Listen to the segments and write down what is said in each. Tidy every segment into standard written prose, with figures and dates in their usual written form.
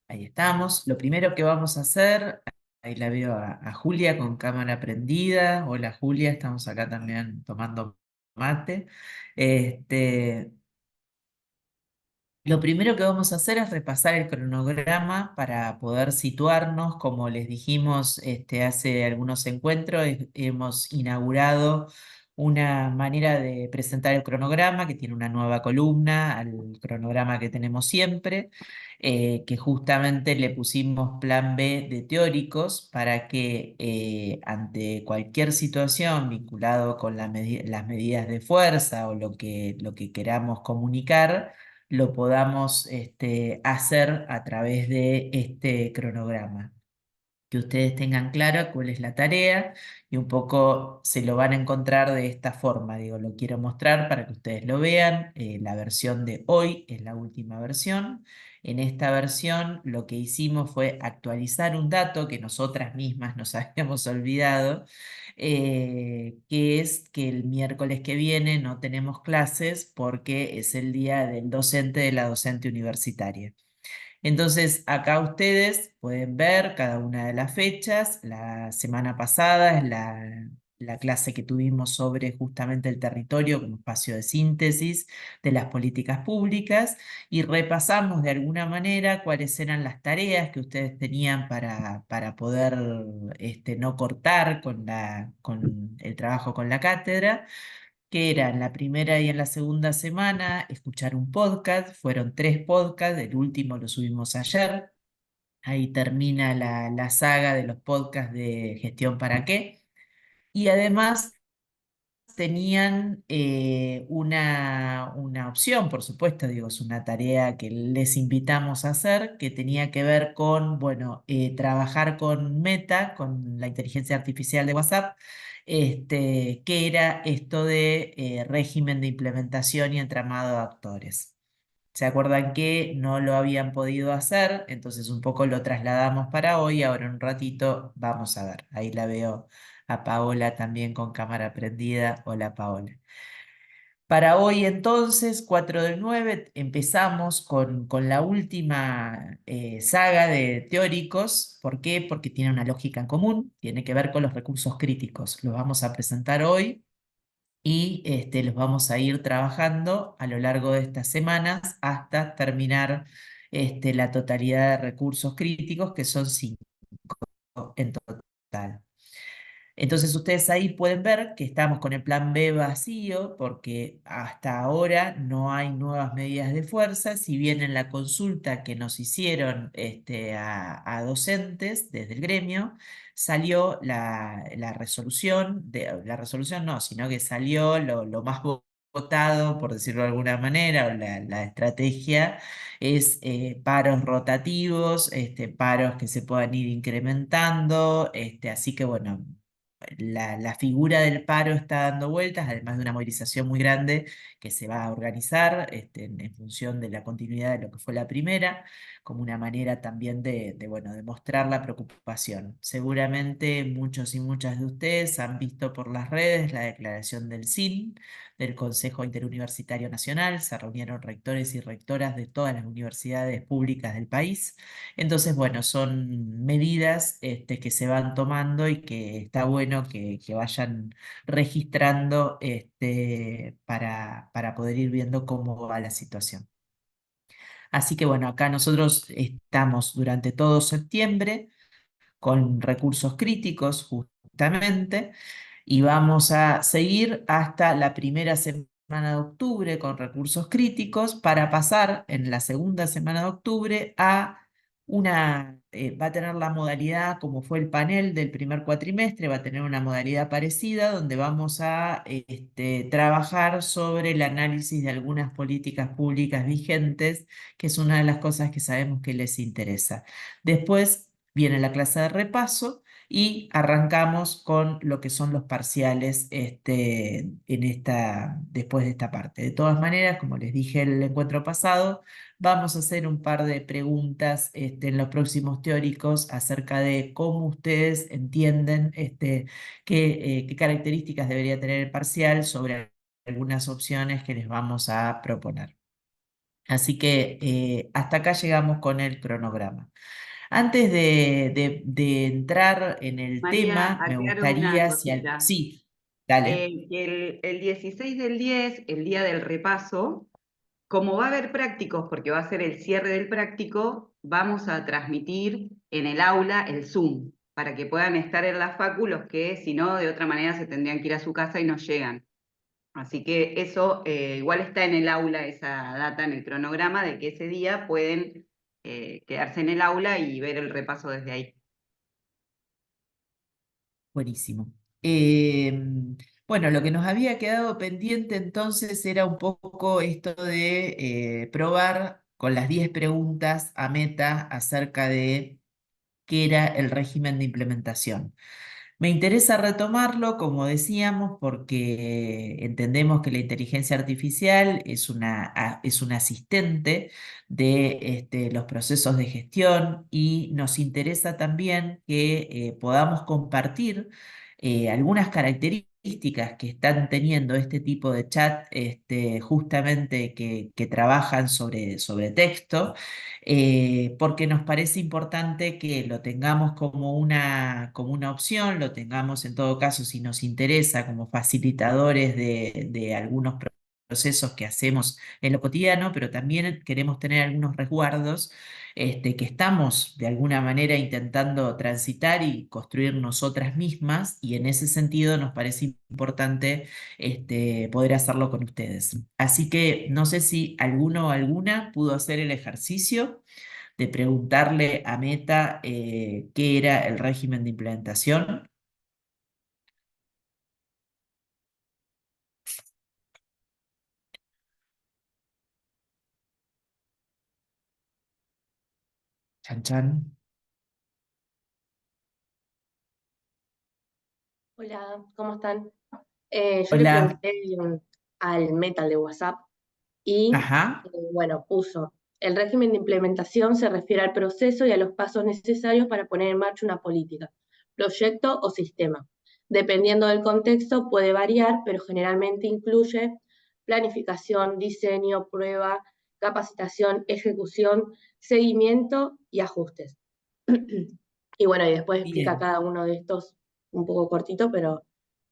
Ahí estamos. Lo primero que vamos a hacer, ahí la veo a Julia con cámara prendida. Hola Julia, estamos acá también tomando mate. Este, lo primero que vamos a hacer es repasar el cronograma para poder situarnos. Como les dijimos hace algunos encuentros, hemos inaugurado una manera de presentar el cronograma que tiene una nueva columna al cronograma que tenemos siempre, que justamente le pusimos plan B de teóricos para que ante cualquier situación vinculado con las medidas de fuerza o lo que queramos comunicar, lo podamos hacer a través de este cronograma. Que ustedes tengan clara cuál es la tarea y un poco se lo van a encontrar de esta forma. Digo, lo quiero mostrar para que ustedes lo vean. La versión de hoy es la última versión. En esta versión lo que hicimos fue actualizar un dato que nosotras mismas nos habíamos olvidado, que es que el miércoles que viene no tenemos clases porque es el día del docente de la docente universitaria. Entonces, acá ustedes pueden ver cada una de las fechas. La semana pasada es la clase que tuvimos sobre justamente el territorio como espacio de síntesis de las políticas públicas y repasamos de alguna manera cuáles eran las tareas que ustedes tenían para poder no cortar con el trabajo con la cátedra, que era en la primera y en la segunda semana escuchar un podcast. Fueron 3 podcasts, el último lo subimos ayer. Ahí termina la saga de los podcasts de Gestión para qué. Y además tenían una opción, por supuesto, digo, es una tarea que les invitamos a hacer, que tenía que ver con, bueno, trabajar con Meta, con la inteligencia artificial de WhatsApp, que era esto de régimen de implementación y entramado de actores. ¿Se acuerdan que no lo habían podido hacer? Entonces un poco lo trasladamos para hoy. Ahora en un ratito vamos a ver. Ahí la veo a Paola también con cámara prendida. Hola Paola. Para hoy entonces, 4/9, empezamos con la última saga de teóricos. ¿Por qué? Porque tiene una lógica en común, tiene que ver con los recursos críticos. Los vamos a presentar hoy y los vamos a ir trabajando a lo largo de estas semanas hasta terminar la totalidad de recursos críticos, que son 5 en total. Entonces ustedes ahí pueden ver que estamos con el plan B vacío porque hasta ahora no hay nuevas medidas de fuerza. Si bien en la consulta que nos hicieron a docentes desde el gremio salió la resolución, la resolución no, sino que salió lo más votado, por decirlo de alguna manera, o la estrategia es paros rotativos, paros que se puedan ir incrementando, así que bueno, la figura del paro está dando vueltas, además de una movilización muy grande que se va a organizar en función de la continuidad de lo que fue la primera, como una manera también bueno, de mostrar la preocupación. Seguramente muchos y muchas de ustedes han visto por las redes la declaración del CIN, del Consejo Interuniversitario Nacional. Se reunieron rectores y rectoras de todas las universidades públicas del país. Entonces, bueno, son medidas que se van tomando y que está bueno que vayan registrando para poder ir viendo cómo va la situación. Así que bueno, acá nosotros estamos durante todo septiembre con recursos críticos justamente y vamos a seguir hasta la primera semana de octubre con recursos críticos para pasar en la segunda semana de octubre a va a tener la modalidad como fue el panel del primer cuatrimestre, va a tener una modalidad parecida donde vamos a trabajar sobre el análisis de algunas políticas públicas vigentes, que es una de las cosas que sabemos que les interesa. Después viene la clase de repaso y arrancamos con lo que son los parciales después de esta parte. De todas maneras, como les dije el encuentro pasado, vamos a hacer un par de preguntas en los próximos teóricos acerca de cómo ustedes entienden qué características debería tener el parcial sobre algunas opciones que les vamos a proponer. Así que hasta acá llegamos con el cronograma. Antes de entrar en el María, tema, me aclaro una gustaría, si cosita. sí, dale. Que el 16 del 10, el día del repaso, como va a haber prácticos, porque va a ser el cierre del práctico, vamos a transmitir en el aula el Zoom, para que puedan estar en la facu los que, si no, de otra manera se tendrían que ir a su casa y no llegan. Así que eso igual está en el aula, esa data en el cronograma, de que ese día pueden quedarse en el aula y ver el repaso desde ahí. Buenísimo. Bueno, lo que nos había quedado pendiente entonces era un poco esto de probar con las 10 preguntas a Meta acerca de qué era el régimen de implementación. Me interesa retomarlo, como decíamos, porque entendemos que la inteligencia artificial es un asistente de los procesos de gestión y nos interesa también que podamos compartir algunas características que están teniendo este tipo de chat, justamente que trabajan sobre texto, porque nos parece importante que lo tengamos como una opción, lo tengamos en todo caso, si nos interesa, como facilitadores de algunos procesos que hacemos en lo cotidiano, pero también queremos tener algunos resguardos que estamos de alguna manera intentando transitar y construir nosotras mismas, y en ese sentido nos parece importante poder hacerlo con ustedes. Así que no sé si alguno o alguna pudo hacer el ejercicio de preguntarle a Meta qué era el régimen de implementación. Chan, chan. Hola, ¿cómo están? Yo le Hola. pregunté al Metal de WhatsApp y, Ajá. bueno, puso, el régimen de implementación se refiere al proceso y a los pasos necesarios para poner en marcha una política, proyecto o sistema. Dependiendo del contexto puede variar, pero generalmente incluye planificación, diseño, prueba, capacitación, ejecución, seguimiento y ajustes. Y bueno, y después explica Bien. cada uno de estos un poco cortito, pero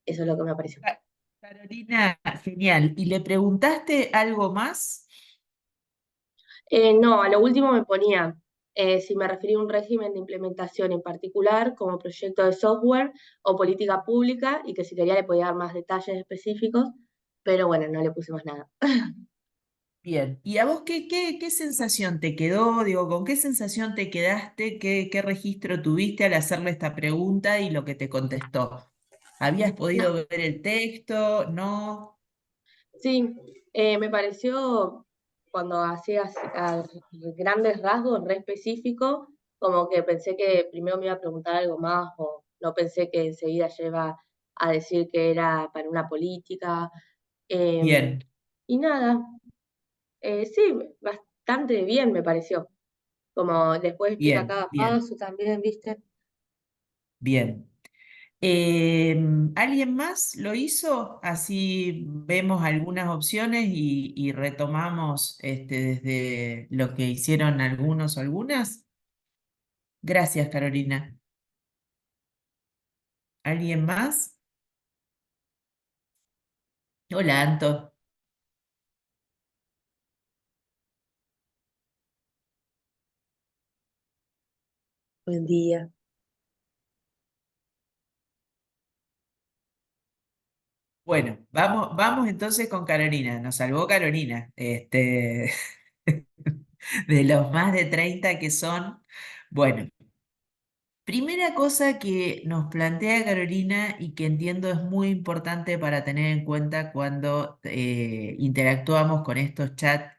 eso es lo que me pareció. Carolina, genial. ¿Y le preguntaste algo más? No, a lo último me ponía si me refería a un régimen de implementación en particular, como proyecto de software o política pública, y que si quería le podía dar más detalles específicos, pero bueno, no le puse más nada. Bien. ¿Y a vos qué sensación te quedó? Digo, ¿con qué sensación te quedaste? ¿Qué registro tuviste al hacerle esta pregunta y lo que te contestó? ¿Habías No, podido ver el texto? ¿No? sí, me pareció cuando hacías a grandes rasgos, re específico, como que pensé que primero me iba a preguntar algo más, o no pensé que enseguida lleva a decir que era para una política. em, Bien, y nada, sí, bastante bien me pareció. Como después explica bien, cada bien, paso también, ¿viste? bien. ¿Alguien más lo hizo? Así vemos algunas opciones y retomamos desde lo que hicieron algunos o algunas. Gracias, Carolina. ¿Alguien más? Hola, Anto. Buen día. Bueno, vamos entonces con Carolina. Nos salvó Carolina. De los más de 30 que son. Bueno, primera cosa que nos plantea Carolina y que entiendo es muy importante para tener en cuenta cuando interactuamos con estos chats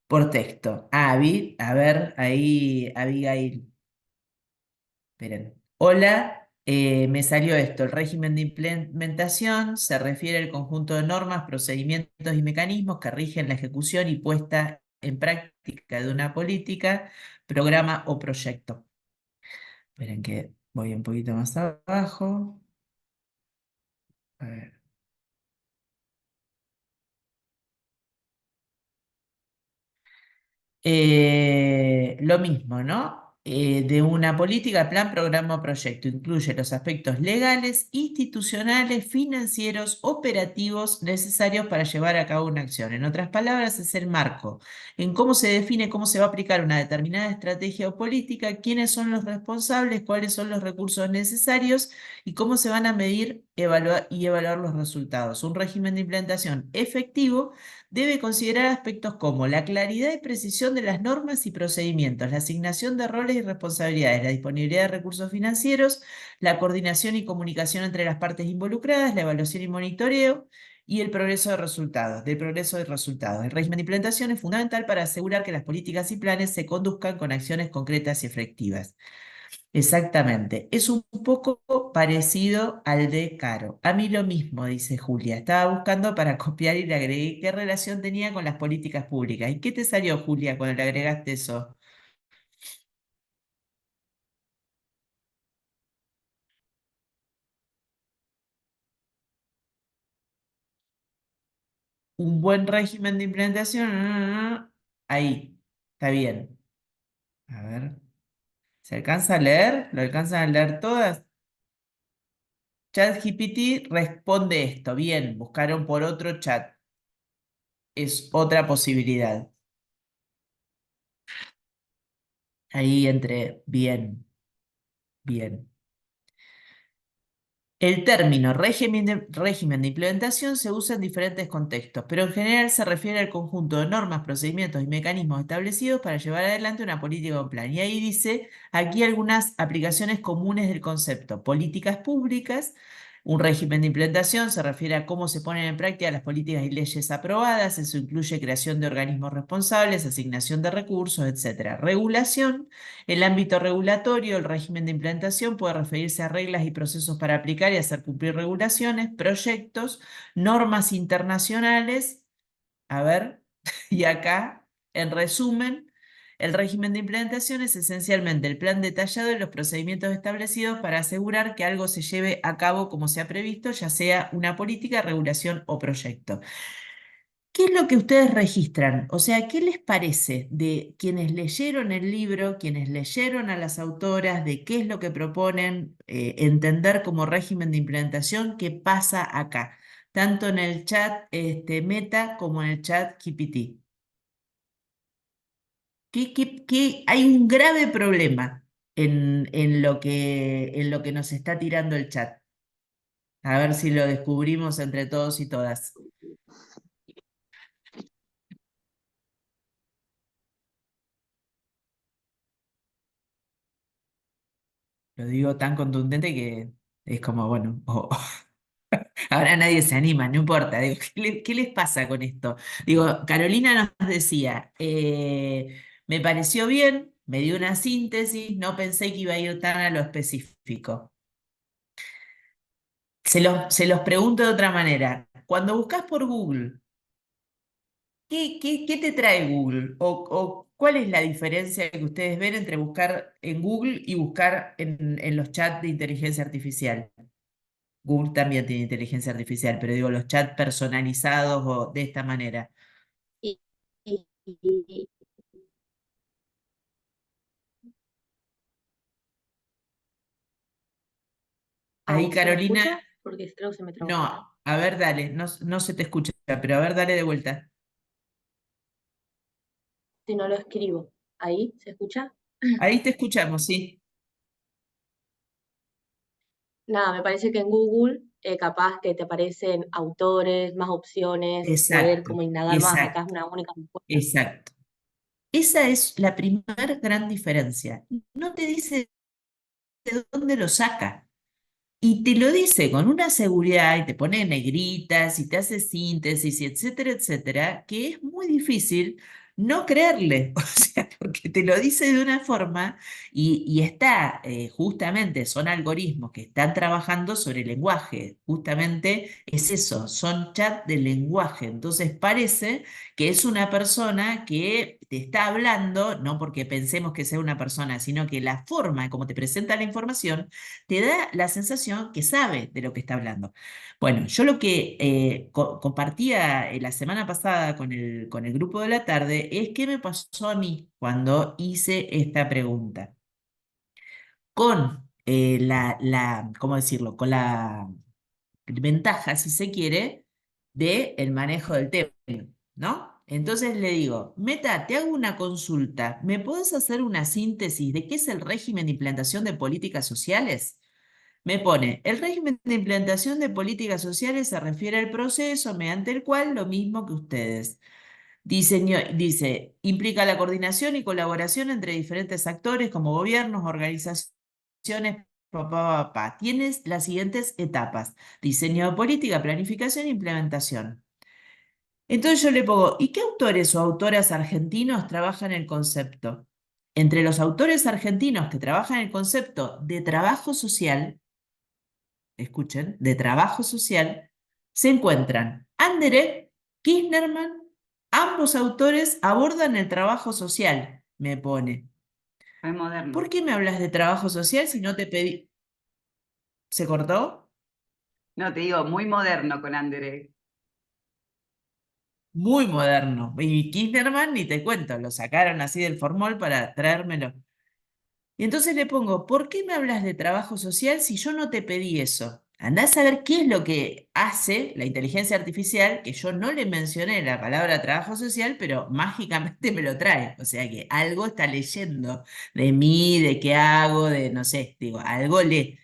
por texto. A ver, ahí Abigail. Esperen. Hola, me salió esto. El régimen de implementación se refiere al conjunto de normas, procedimientos y mecanismos que rigen la ejecución y puesta en práctica de una política, programa o proyecto. Esperen que voy un poquito más abajo. A ver. Lo mismo, ¿no? De una política, plan, programa o proyecto. Incluye los aspectos legales, institucionales, financieros, operativos necesarios para llevar a cabo una acción. En otras palabras, es el marco en cómo se define cómo se va a aplicar una determinada estrategia o política, quiénes son los responsables, cuáles son los recursos necesarios y cómo se van a medir y evaluar los resultados. Un régimen de implementación efectivo debe considerar aspectos como la claridad y precisión de las normas y procedimientos, la asignación de roles y responsabilidades, la disponibilidad de recursos financieros, la coordinación y comunicación entre las partes involucradas, la evaluación y monitoreo y el progreso de resultados, del progreso de resultados. El régimen de implementación es fundamental para asegurar que las políticas y planes se conduzcan con acciones concretas y efectivas. Exactamente. Es un poco parecido al de Caro. A mí lo mismo, dice Julia. Estaba buscando para copiar y le agregué qué relación tenía con las políticas públicas. ¿Y qué te salió, Julia, cuando le agregaste eso? Un buen régimen de implementación. Ahí, está bien. A ver, ¿se alcanza a leer? ¿Lo alcanzan a leer todas? ChatGPT responde esto. Bien, buscaron por otro chat. Es otra posibilidad. Ahí entre bien, bien. El término régimen de implementación se usa en diferentes contextos, pero en general se refiere al conjunto de normas, procedimientos y mecanismos establecidos para llevar adelante una política o plan. Y ahí dice aquí algunas aplicaciones comunes del concepto. Políticas públicas. Un régimen de implementación se refiere a cómo se ponen en práctica las políticas y leyes aprobadas. Eso incluye creación de organismos responsables, asignación de recursos, etc. Regulación. El ámbito regulatorio, el régimen de implementación puede referirse a reglas y procesos para aplicar y hacer cumplir regulaciones, proyectos, normas internacionales. A ver, y acá, en resumen, el régimen de implementación es esencialmente el plan detallado y los procedimientos establecidos para asegurar que algo se lleve a cabo como se ha previsto, ya sea una política, regulación o proyecto. ¿Qué es lo que ustedes registran? O sea, ¿qué les parece de quienes leyeron el libro, quienes leyeron a las autoras, de qué es lo que proponen entender como régimen de implementación? ¿Qué pasa acá? Tanto en el chat Meta como en el chat GPT. Hay un grave problema en lo que nos está tirando el chat. A ver si lo descubrimos entre todos y todas. Lo digo tan contundente que es como, bueno, ahora nadie se anima, no importa. Digo, ¿qué les pasa con esto? Digo, Carolina nos decía, me pareció bien, me dio una síntesis, no pensé que iba a ir tan a lo específico. Se los pregunto de otra manera. Cuando buscas por Google, ¿qué te trae Google? ¿O cuál es la diferencia que ustedes ven entre buscar en Google y buscar en los chats de inteligencia artificial? Google también tiene inteligencia artificial, pero digo, los chats personalizados o de esta manera. Y, y- Ahí, ¿se me Carolina, escucha? Porque creo que se me trabó. no, a ver, dale, no, no se te escucha, pero a ver, dale de vuelta. Si no lo escribo. ¿Ahí se escucha? Ahí te escuchamos, sí. Nada, me parece que en Google capaz que te aparecen autores, más opciones, poder Exacto, como indagar más. Acá es exacto, una única respuesta. exacto. Esa es la primera gran diferencia. No te dice de dónde lo saca. Y te lo dice con una seguridad y te pone negritas y te hace síntesis y etcétera, etcétera, que es muy difícil no creerle. O sea, porque te lo dice de una forma y está, justamente, son algoritmos que están trabajando sobre el lenguaje, justamente es eso, son chat de lenguaje, entonces parece que es una persona que te está hablando, no porque pensemos que sea una persona, sino que la forma en cómo te presenta la información te da la sensación que sabe de lo que está hablando. Bueno, yo lo que compartía la semana pasada con el grupo de la tarde es qué me pasó a mí cuando hice esta pregunta. Con ¿cómo decirlo? Con la ventaja, si se quiere, de el manejo del tema, ¿no? Entonces le digo, Meta, te hago una consulta. ¿Me podés hacer una síntesis de qué es el régimen de implantación de políticas sociales? Me pone, el régimen de implantación de políticas sociales se refiere al proceso mediante el cual lo mismo que ustedes. Dice, implica la coordinación y colaboración entre diferentes actores como gobiernos, organizaciones, Tienes las siguientes etapas: diseño de política, planificación e implementación. Entonces yo le pongo, ¿y qué autores o autoras argentinos trabajan el concepto? Entre los autores argentinos que trabajan el concepto de trabajo social, escuchen, de trabajo social, se encuentran Anderek, Kirchnerman, ambos autores abordan el trabajo social, me pone. Es ¿Por moderno. qué me hablas de trabajo social si no te pedí? ¿Se cortó? No, te digo, muy moderno con Andere. Muy moderno. Y Kirchnerman, ni te cuento, lo sacaron así del formol para traérmelo. Y entonces le pongo, ¿por qué me hablas de trabajo social si yo no te pedí eso? Andá a saber qué es lo que hace la inteligencia artificial, que yo no le mencioné la palabra trabajo social, pero mágicamente me lo trae. O sea que algo está leyendo de mí, de qué hago, de no sé, digo, algo lee.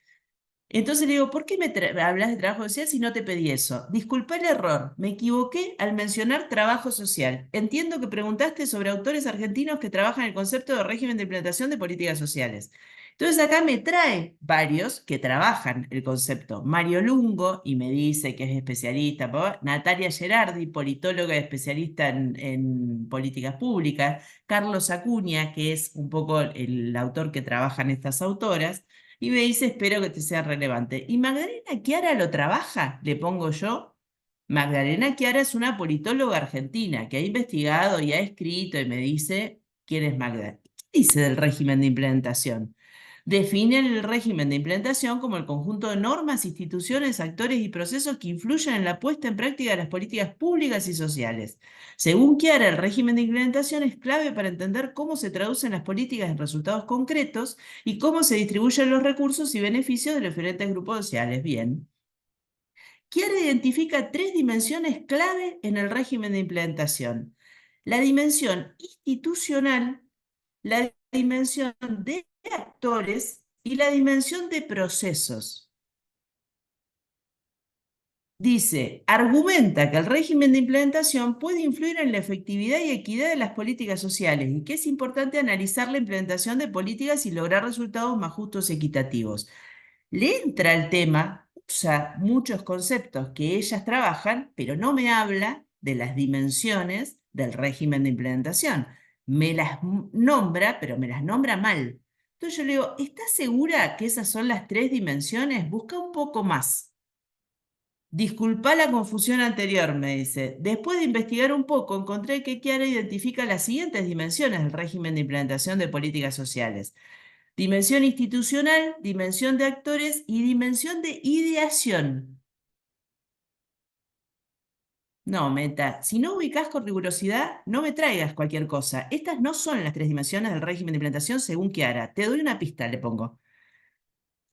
Entonces le digo, ¿por qué hablas de trabajo social si no te pedí eso? Disculpa el error, me equivoqué al mencionar trabajo social. Entiendo que preguntaste sobre autores argentinos que trabajan el concepto de régimen de implementación de políticas sociales. Entonces acá me trae varios que trabajan el concepto. Mario Lungo, y me dice que es especialista, Natalia Gerardi, politóloga especialista en políticas públicas, Carlos Acuña, que es un poco el autor que trabajan estas autoras, y me dice, espero que te sea relevante. ¿Y Magdalena Chiara lo trabaja? Le pongo yo. Magdalena Chiara es una politóloga argentina que ha investigado y ha escrito y me dice quién es Magdalena. ¿Qué dice del régimen de implementación? Define el régimen de implementación como el conjunto de normas, instituciones, actores y procesos que influyen en la puesta en práctica de las políticas públicas y sociales. Según Chiara, el régimen de implementación es clave para entender cómo se traducen las políticas en resultados concretos y cómo se distribuyen los recursos y beneficios de los diferentes grupos sociales. Bien. Chiara identifica tres dimensiones clave en el régimen de implementación: la dimensión institucional, la dimensión de actores y la dimensión de procesos. Dice, argumenta que el régimen de implementación puede influir en la efectividad y equidad de las políticas sociales y que es importante analizar la implementación de políticas y lograr resultados más justos y equitativos. Le entra el tema, usa muchos conceptos que ellas trabajan, pero no me habla de las dimensiones del régimen de implementación. Me las nombra, pero me las nombra mal. Entonces yo le digo, ¿estás segura que esas son las tres dimensiones? Busca un poco más. Disculpa la confusión anterior, me dice. Después de investigar un poco, encontré que Chiara identifica las siguientes dimensiones del régimen de implementación de políticas sociales: dimensión institucional, dimensión de actores y dimensión de ideación. No, Meta, si no ubicás con rigurosidad, no me traigas cualquier cosa. Estas no son las tres dimensiones del régimen de implementación según Chiara. Te doy una pista, le pongo.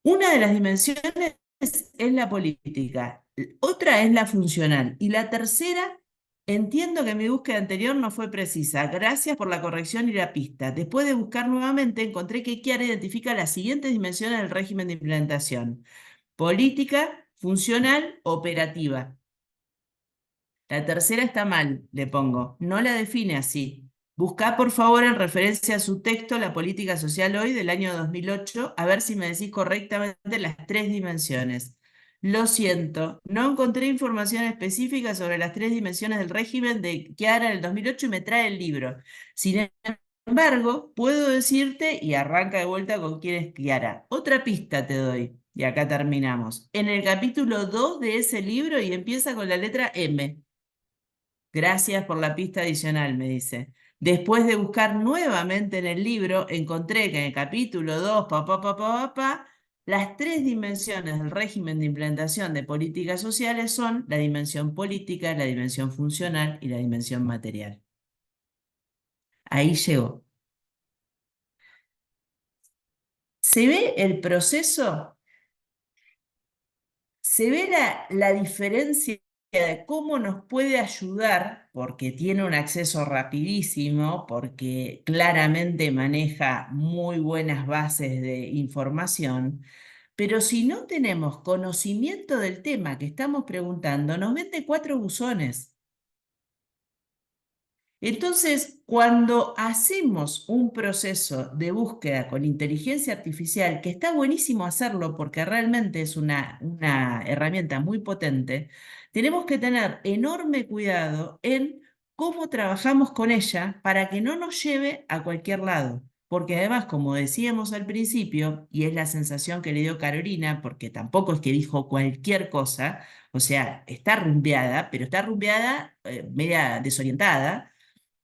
Una de las dimensiones es la política, otra es la funcional y la tercera, entiendo que mi búsqueda anterior no fue precisa. Gracias por la corrección y la pista. Después de buscar nuevamente, encontré que Chiara identifica las siguientes dimensiones del régimen de implementación: política, funcional, operativa. La tercera está mal, le pongo. No la define así. Buscá, por favor, en referencia a su texto La política social hoy, del año 2008, a ver si me decís correctamente las tres dimensiones. Lo siento, no encontré información específica sobre las tres dimensiones del régimen de Chiara en el 2008 y me trae el libro. Sin embargo, puedo decirte, y arranca de vuelta con quién es Kiara. Otra pista te doy, y acá terminamos. En el capítulo 2 de ese libro, y empieza con la letra M. Gracias por la pista adicional, me dice. Después de buscar nuevamente en el libro, encontré que en el capítulo 2, las tres dimensiones del régimen de implementación de políticas sociales son la dimensión política, la dimensión funcional y la dimensión material. Ahí llegó. ¿Se ve el proceso? ¿Se ve la diferencia de cómo nos puede ayudar? Porque tiene un acceso rapidísimo, porque claramente maneja muy buenas bases de información, pero si no tenemos conocimiento del tema que estamos preguntando, nos mete 4 buzones. Entonces, cuando hacemos un proceso de búsqueda con inteligencia artificial, que está buenísimo hacerlo porque realmente es una herramienta muy potente, tenemos que tener enorme cuidado en cómo trabajamos con ella para que no nos lleve a cualquier lado. Porque además, como decíamos al principio, y es la sensación que le dio Carolina, porque tampoco es que dijo cualquier cosa, o sea, está rumbeada, pero está rumbeada media desorientada,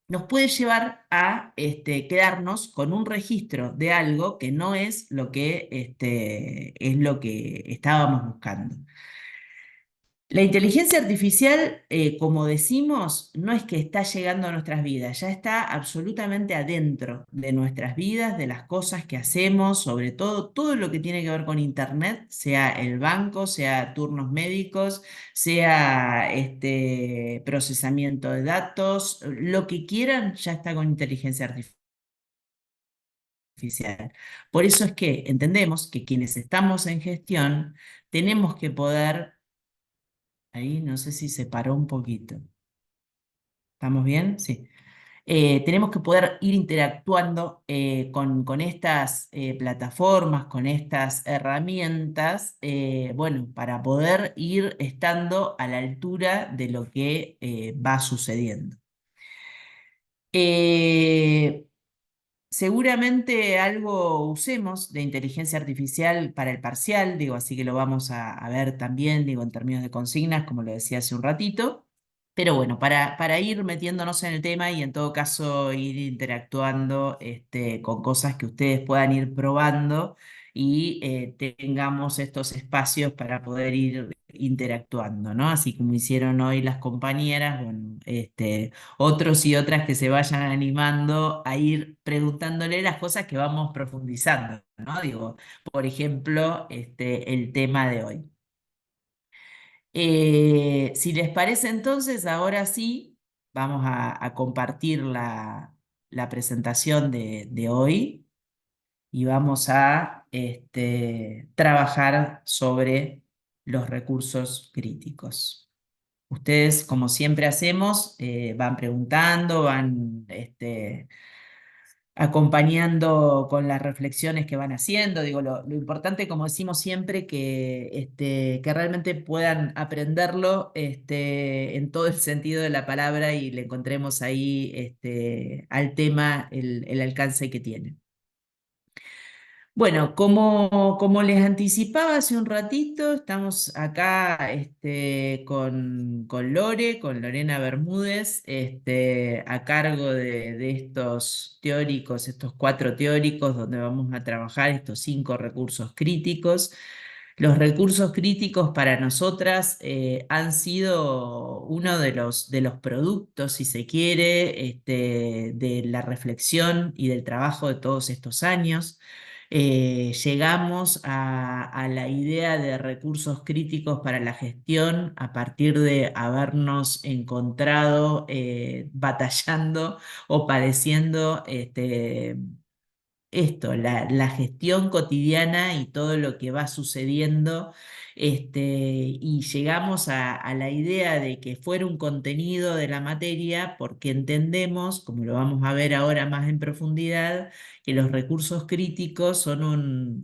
nos puede llevar a quedarnos con un registro de algo que no es es lo que estábamos buscando. La inteligencia artificial, como decimos, no es que está llegando a nuestras vidas, ya está absolutamente adentro de nuestras vidas, de las cosas que hacemos, sobre todo lo que tiene que ver con Internet, sea el banco, sea turnos médicos, sea procesamiento de datos, lo que quieran ya está con inteligencia artificial. Por eso es que entendemos que quienes estamos en gestión tenemos que poder. Ahí no sé si se paró un poquito. ¿Estamos bien? Sí. Tenemos que poder ir interactuando con estas plataformas, con estas herramientas, bueno, para poder ir estando a la altura de lo que va sucediendo. Eh, Seguramente algo usemos de inteligencia artificial para el parcial, digo, así que lo vamos a ver también, digo, en términos de consignas, como lo decía hace un ratito. Pero bueno, para ir metiéndonos en el tema y en todo caso ir interactuando con cosas que ustedes puedan ir probando y tengamos estos espacios para poder ir interactuando, ¿no? Así como hicieron hoy las compañeras, bueno, otros y otras que se vayan animando a ir preguntándole las cosas que vamos profundizando, ¿no? Digo, por ejemplo, el tema de hoy. Si les parece entonces, ahora sí, vamos a compartir la presentación de hoy y vamos a trabajar sobre los recursos críticos. Ustedes, como siempre hacemos, van preguntando, van acompañando con las reflexiones que van haciendo. Digo, lo importante, como decimos siempre, que realmente puedan aprenderlo en todo el sentido de la palabra y le encontremos ahí al tema el alcance que tiene. Bueno, como les anticipaba hace un ratito, estamos acá con Lore, con Lorena Bermúdez, a cargo de estos teóricos, estos 4 teóricos, donde vamos a trabajar estos 5 recursos críticos. Los recursos críticos para nosotras han sido uno de los productos, si se quiere, de la reflexión y del trabajo de todos estos años. Llegamos a la idea de recursos críticos para la gestión a partir de habernos encontrado batallando o padeciendo la gestión cotidiana y todo lo que va sucediendo, y llegamos a la idea de que fuera un contenido de la materia porque entendemos, como lo vamos a ver ahora más en profundidad, que los recursos críticos son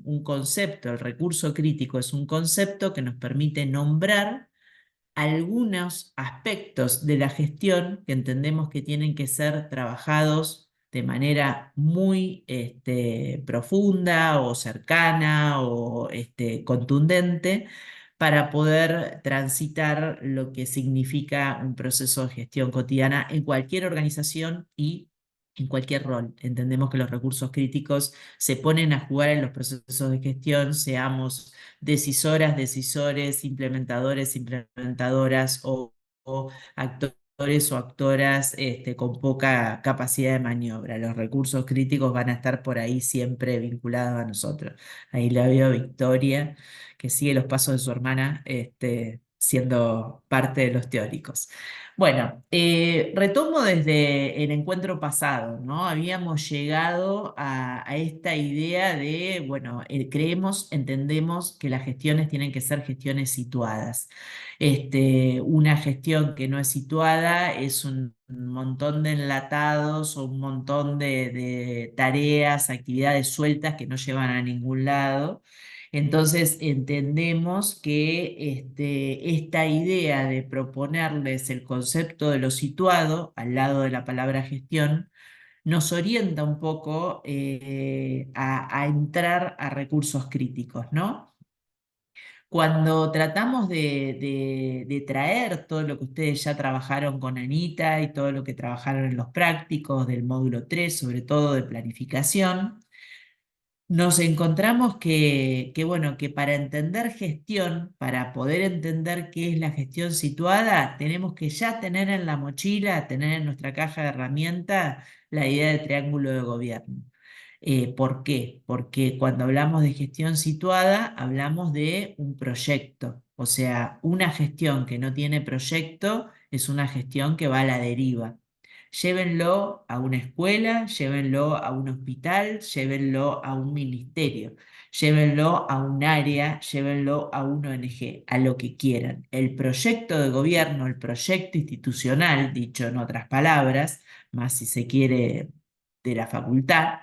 un concepto, el recurso crítico es un concepto que nos permite nombrar algunos aspectos de la gestión que entendemos que tienen que ser trabajados de manera muy profunda o cercana o contundente para poder transitar lo que significa un proceso de gestión cotidiana en cualquier organización y en cualquier rol. Entendemos que los recursos críticos se ponen a jugar en los procesos de gestión, seamos decisoras, decisores, implementadores, implementadoras o actores o actoras con poca capacidad de maniobra. Los recursos críticos van a estar por ahí siempre vinculados a nosotros. Ahí la veo a Victoria, que sigue los pasos de su hermana, siendo parte de los teóricos. Bueno, retomo desde el encuentro pasado, ¿no? Habíamos llegado a esta idea de, bueno, creemos, entendemos que las gestiones tienen que ser gestiones situadas. Una gestión que no es situada es un montón de enlatados o un montón de tareas, actividades sueltas que no llevan a ningún lado. Entonces entendemos que esta idea de proponerles el concepto de lo situado al lado de la palabra gestión nos orienta un poco a entrar a recursos críticos, ¿no? Cuando tratamos de traer todo lo que ustedes ya trabajaron con Anita y todo lo que trabajaron en los prácticos del módulo 3, sobre todo de planificación, nos encontramos bueno, que para entender gestión, para poder entender qué es la gestión situada, tenemos que ya tener en la mochila, tener en nuestra caja de herramientas la idea de triángulo de gobierno. ¿Por qué? Porque cuando hablamos de gestión situada, hablamos de un proyecto. O sea, una gestión que no tiene proyecto es una gestión que va a la deriva. Llévenlo a una escuela, llévenlo a un hospital, llévenlo a un ministerio, llévenlo a un área, llévenlo a una ONG, a lo que quieran. El proyecto de gobierno, el proyecto institucional, dicho en otras palabras, más si se quiere de la facultad,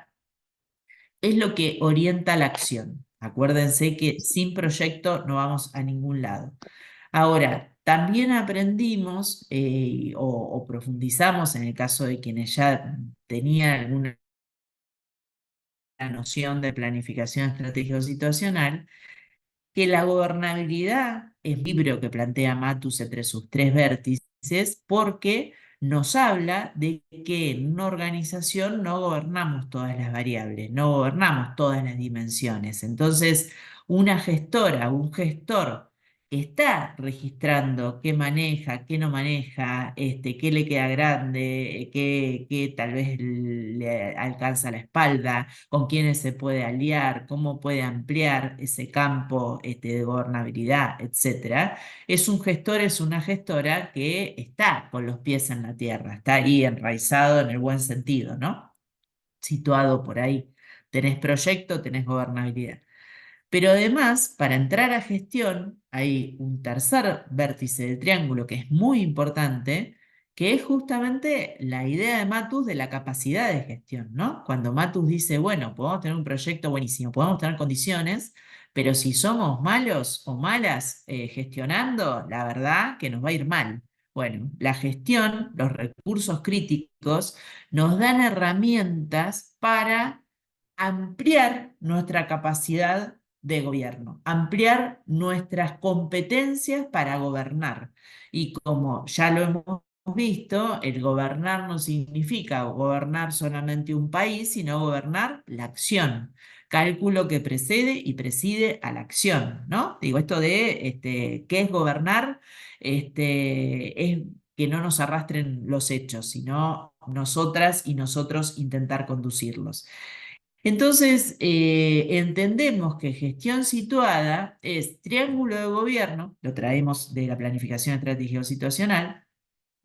es lo que orienta la acción. Acuérdense que sin proyecto no vamos a ningún lado. Ahora, también aprendimos o profundizamos en el caso de quienes ya tenían alguna noción de planificación estratégico situacional, que la gobernabilidad es un libro que plantea Matus entre sus tres vértices, porque nos habla de que en una organización no gobernamos todas las variables, no gobernamos todas las dimensiones. Entonces, una gestora, un gestor está registrando qué maneja, qué no maneja, qué le queda grande, qué tal vez le alcanza la espalda, con quiénes se puede aliar, cómo puede ampliar ese campo de gobernabilidad, etcétera. Es un gestor, es una gestora que está con los pies en la tierra, está ahí enraizado en el buen sentido, ¿no? Situado por ahí. Tenés proyecto, tenés gobernabilidad. Pero además, para entrar a gestión, hay un tercer vértice del triángulo que es muy importante, que es justamente la idea de Matus de la capacidad de gestión, ¿no? Cuando Matus dice, bueno, podemos tener un proyecto buenísimo, podemos tener condiciones, pero si somos malos o malas gestionando, la verdad que nos va a ir mal. Bueno, la gestión, los recursos críticos, nos dan herramientas para ampliar nuestra capacidad de gobierno, ampliar nuestras competencias para gobernar. Y como ya lo hemos visto, el gobernar no significa gobernar solamente un país, sino gobernar la acción. Cálculo que precede y preside a la acción, ¿no? Digo, esto de qué es gobernar, es que no nos arrastren los hechos, sino nosotras y nosotros intentar conducirlos. Entonces, entendemos que gestión situada es triángulo de gobierno, lo traemos de la planificación estratégico situacional,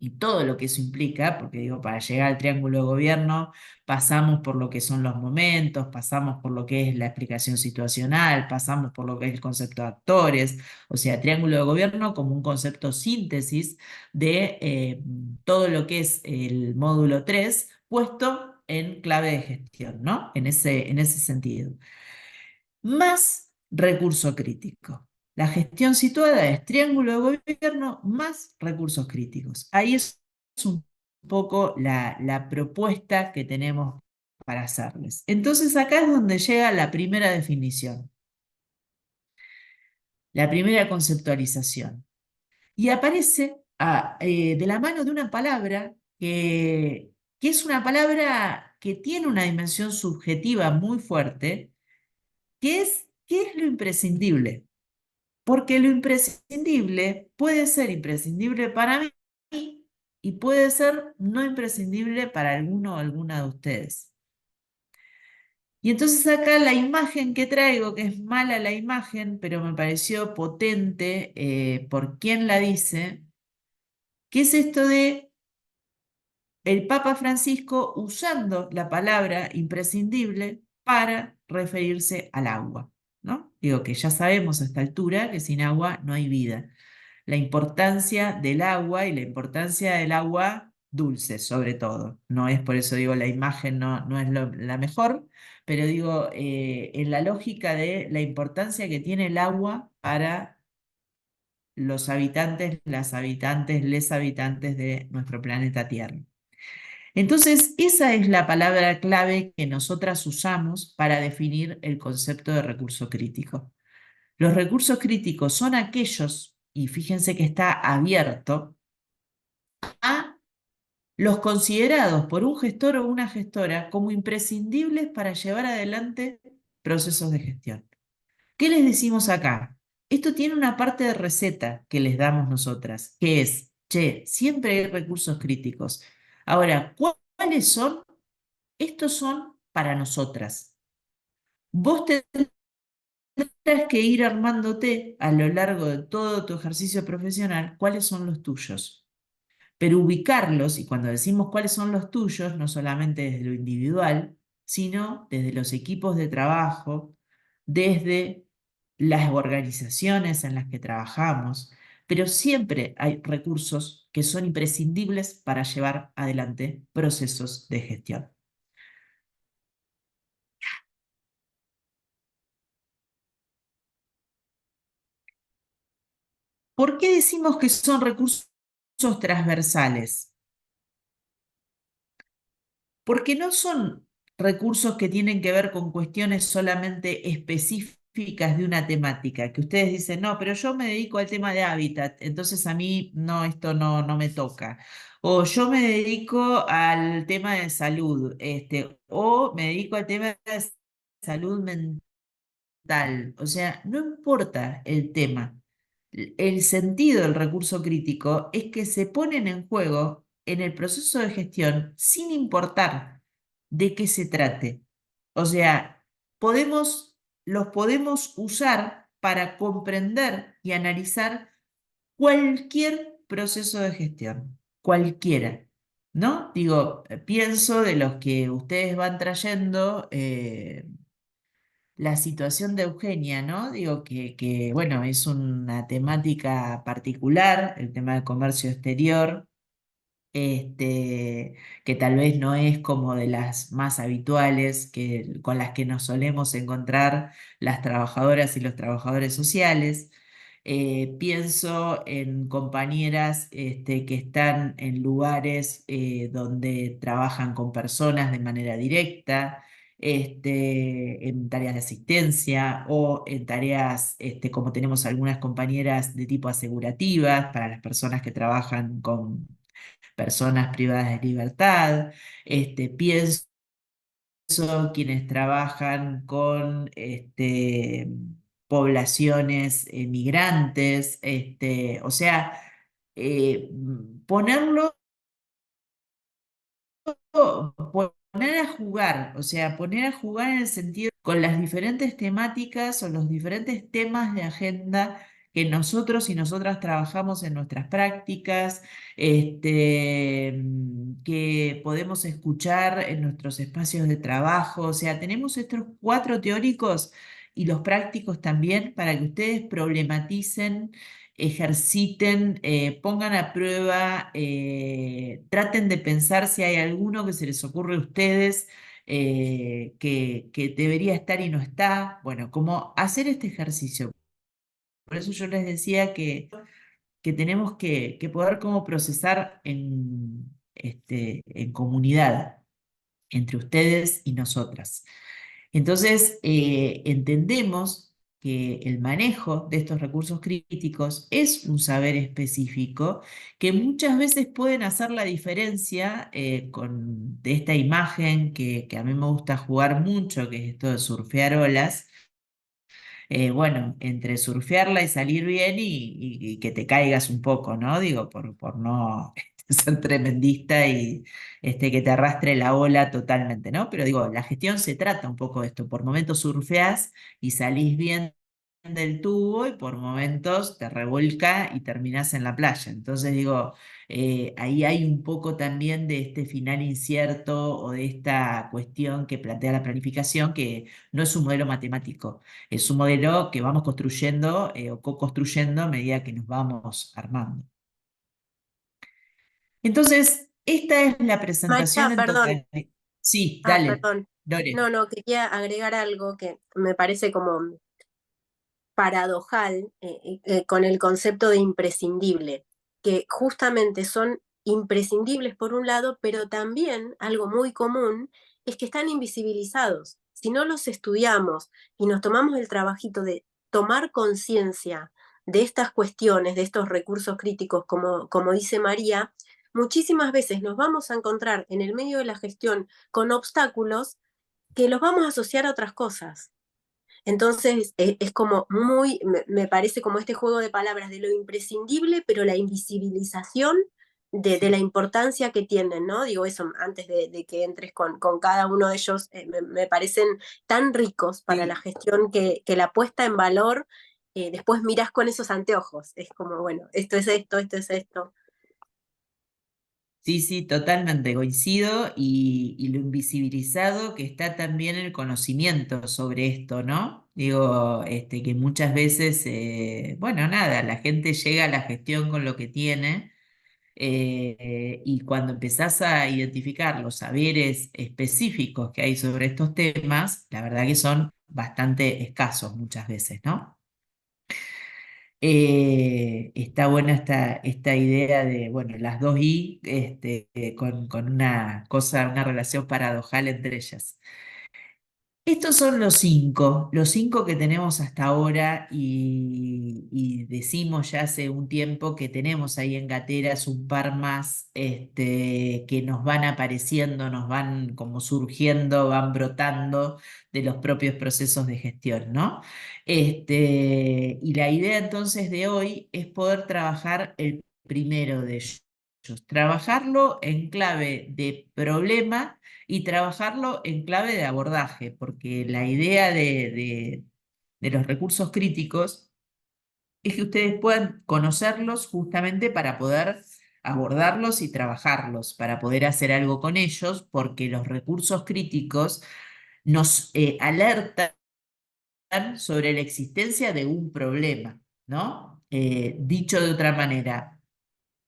y todo lo que eso implica, porque digo, para llegar al triángulo de gobierno pasamos por lo que son los momentos, pasamos por lo que es la explicación situacional, pasamos por lo que es el concepto de actores, o sea, triángulo de gobierno como un concepto síntesis de todo lo que es el módulo 3 puesto en clave de gestión, ¿no? En ese sentido. Más recurso crítico. La gestión situada es triángulo de gobierno más recursos críticos. Ahí es un poco la propuesta que tenemos para hacerles. Entonces acá es donde llega la primera definición, la primera conceptualización. Y aparece de la mano de una palabra que es una palabra que tiene una dimensión subjetiva muy fuerte, que es ¿qué es lo imprescindible? Porque lo imprescindible puede ser imprescindible para mí y puede ser no imprescindible para alguno o alguna de ustedes. Y entonces acá la imagen que traigo, que es mala la imagen, pero me pareció potente por quien la dice, que es esto de el Papa Francisco usando la palabra imprescindible para referirse al agua, ¿no? Digo que ya sabemos a esta altura que sin agua no hay vida. La importancia del agua y la importancia del agua dulce, sobre todo. No es por eso digo la imagen no es la mejor, pero digo en la lógica de la importancia que tiene el agua para los habitantes, las habitantes, les habitantes de nuestro planeta Tierra. Entonces, esa es la palabra clave que nosotras usamos para definir el concepto de recurso crítico. Los recursos críticos son aquellos, y fíjense que está abierto, a los considerados por un gestor o una gestora como imprescindibles para llevar adelante procesos de gestión. ¿Qué les decimos acá? Esto tiene una parte de receta que les damos nosotras, que es, che, siempre hay recursos críticos. Ahora, ¿cuáles son? Estos son para nosotras. Vos tendrás que ir armándote a lo largo de todo tu ejercicio profesional cuáles son los tuyos. Pero ubicarlos, y cuando decimos cuáles son los tuyos, no solamente desde lo individual, sino desde los equipos de trabajo, desde las organizaciones en las que trabajamos, pero siempre hay recursos que son imprescindibles para llevar adelante procesos de gestión. ¿Por qué decimos que son recursos transversales? Porque no son recursos que tienen que ver con cuestiones solamente específicas de una temática, que ustedes dicen, no, pero yo me dedico al tema de hábitat, entonces a mí no, esto no me toca. O yo me dedico al tema de salud, o me dedico al tema de salud mental. O sea, no importa el tema. El sentido del recurso crítico es que se ponen en juego en el proceso de gestión sin importar de qué se trate. O sea, los podemos usar para comprender y analizar cualquier proceso de gestión, cualquiera, ¿no? Digo, pienso de los que ustedes van trayendo. La situación de Eugenia, ¿no? Digo bueno, es una temática particular, el tema del comercio exterior, que tal vez no es como de las más habituales con las que nos solemos encontrar las trabajadoras y los trabajadores sociales. Pienso en compañeras que están en lugares donde trabajan con personas de manera directa, en tareas de asistencia o en tareas, como tenemos algunas compañeras de tipo asegurativas para las personas que trabajan con personas privadas de libertad. Pienso quienes trabajan con poblaciones migrantes, o sea, ponerlo poner a jugar, o sea, poner a jugar en el sentido con las diferentes temáticas o los diferentes temas de agenda que nosotros y nosotras trabajamos en nuestras prácticas, que podemos escuchar en nuestros espacios de trabajo. O sea, tenemos estos cuatro teóricos y los prácticos también para que ustedes problematicen, ejerciten, pongan a prueba, traten de pensar si hay alguno que se les ocurre a ustedes que debería estar y no está. Bueno, como hacer este ejercicio. Por eso yo les decía que tenemos que poder como procesar en comunidad entre ustedes y nosotras. Entonces, entendemos que el manejo de estos recursos críticos es un saber específico que muchas veces pueden hacer la diferencia de esta imagen que a mí me gusta jugar mucho, que es esto de surfear olas. Bueno, entre surfearla y salir bien y que te caigas un poco, ¿no? Digo, por no ser tremendista y que te arrastre la ola totalmente, ¿no? Pero digo, la gestión se trata un poco de esto. Por momentos surfeás y salís bien del tubo y por momentos te revuelca y terminás en la playa. Entonces digo, ahí hay un poco también de este final incierto o de esta cuestión que plantea la planificación, que no es un modelo matemático, es un modelo que vamos construyendo o co-construyendo a medida que nos vamos armando. Entonces, esta es la presentación Macha, en perdón. total. Sí, dale, Perdón. Lore. No, quería agregar algo que me parece como paradojal con el concepto de imprescindible, que justamente son imprescindibles por un lado, pero también algo muy común es que están invisibilizados. Si no los estudiamos y nos tomamos el trabajito de tomar conciencia de estas cuestiones, de estos recursos críticos, como dice María, muchísimas veces nos vamos a encontrar en el medio de la gestión con obstáculos que los vamos a asociar a otras cosas. Entonces es como me parece como este juego de palabras de lo imprescindible, pero la invisibilización de la Sí, importancia que tienen, ¿no? Digo eso antes de que entres con cada uno de ellos, me parecen tan ricos para la sí. gestión que la puesta en valor, después mirás con esos anteojos, es como, bueno, esto es esto. Sí, sí, totalmente coincido y lo invisibilizado que está también el conocimiento sobre esto, ¿no? Digo, que muchas veces, bueno, nada, la gente llega a la gestión con lo que tiene y cuando empezás a identificar los saberes específicos que hay sobre estos temas, la verdad que son bastante escasos muchas veces, ¿no? Está buena esta idea de, bueno, las dos I con una cosa, una relación paradojal entre ellas. Estos son los cinco que tenemos hasta ahora y decimos ya hace un tiempo que tenemos ahí en gateras un par más que nos van apareciendo, nos van como surgiendo, van brotando de los propios procesos de gestión, ¿no? Y la idea entonces de hoy es poder trabajar el primero de ellos, trabajarlo en clave de problema y trabajarlo en clave de abordaje, porque la idea de los recursos críticos es que ustedes puedan conocerlos justamente para poder abordarlos y trabajarlos, para poder hacer algo con ellos, porque los recursos críticos nos alertan sobre la existencia de un problema, ¿no? Dicho de otra manera,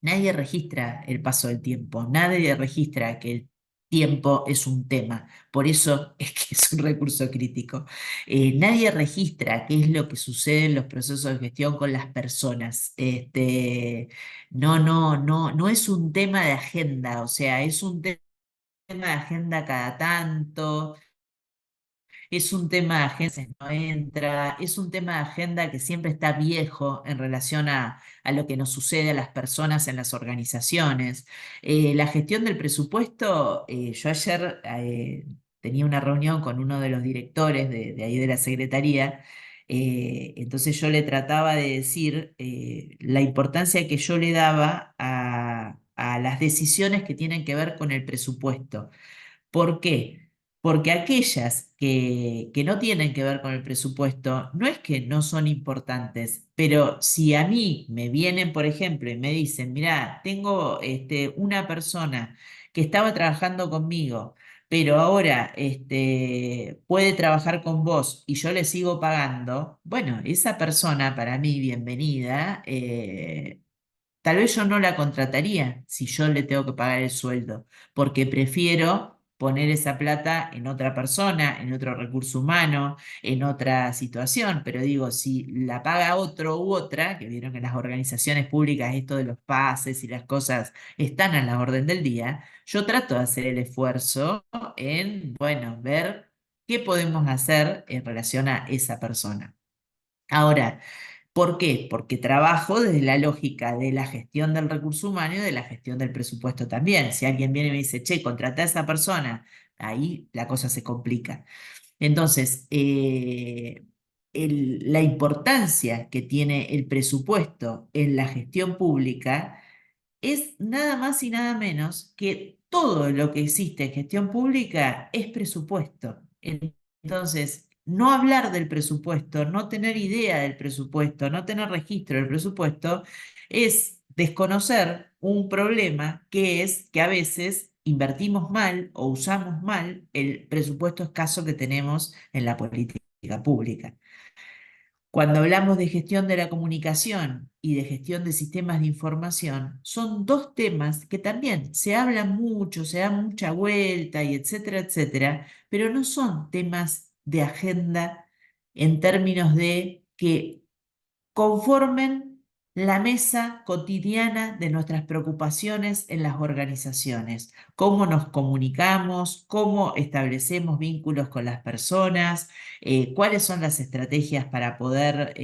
nadie registra el paso del tiempo, nadie registra que el tiempo es un tema, por eso es que es un recurso crítico. Nadie registra qué es lo que sucede en los procesos de gestión con las personas. No es un tema de agenda, o sea, es un tema de agenda cada tanto. Es un tema de agenda que no entra, es un tema de agenda que siempre está viejo en relación a lo que nos sucede a las personas en las organizaciones. La gestión del presupuesto, yo ayer tenía una reunión con uno de los directores de ahí de la Secretaría, entonces yo le trataba de decir la importancia que yo le daba a las decisiones que tienen que ver con el presupuesto. ¿Por qué? Porque aquellas que no tienen que ver con el presupuesto, no es que no son importantes, pero si a mí me vienen, por ejemplo, y me dicen, mira, tengo una persona que estaba trabajando conmigo, pero ahora puede trabajar con vos y yo le sigo pagando, bueno, esa persona para mí, bienvenida, tal vez yo no la contrataría si yo le tengo que pagar el sueldo, porque prefiero poner esa plata en otra persona, en otro recurso humano, en otra situación, pero digo, si la paga otro u otra, que vieron que en las organizaciones públicas esto de los pases y las cosas están a la orden del día, yo trato de hacer el esfuerzo en, bueno, ver qué podemos hacer en relación a esa persona. Ahora, ¿por qué? Porque trabajo desde la lógica de la gestión del recurso humano y de la gestión del presupuesto también. Si alguien viene y me dice, che, contrata a esa persona, ahí la cosa se complica. Entonces, la importancia que tiene el presupuesto en la gestión pública es nada más y nada menos que todo lo que existe en gestión pública es presupuesto. Entonces, no hablar del presupuesto, no tener idea del presupuesto, no tener registro del presupuesto, es desconocer un problema que es que a veces invertimos mal o usamos mal el presupuesto escaso que tenemos en la política pública. Cuando hablamos de gestión de la comunicación y de gestión de sistemas de información, son dos temas que también se hablan mucho, se dan mucha vuelta y etcétera, etcétera, pero no son temas de agenda en términos de que conformen la mesa cotidiana de nuestras preocupaciones en las organizaciones, cómo nos comunicamos, cómo establecemos vínculos con las personas, cuáles son las estrategias para poder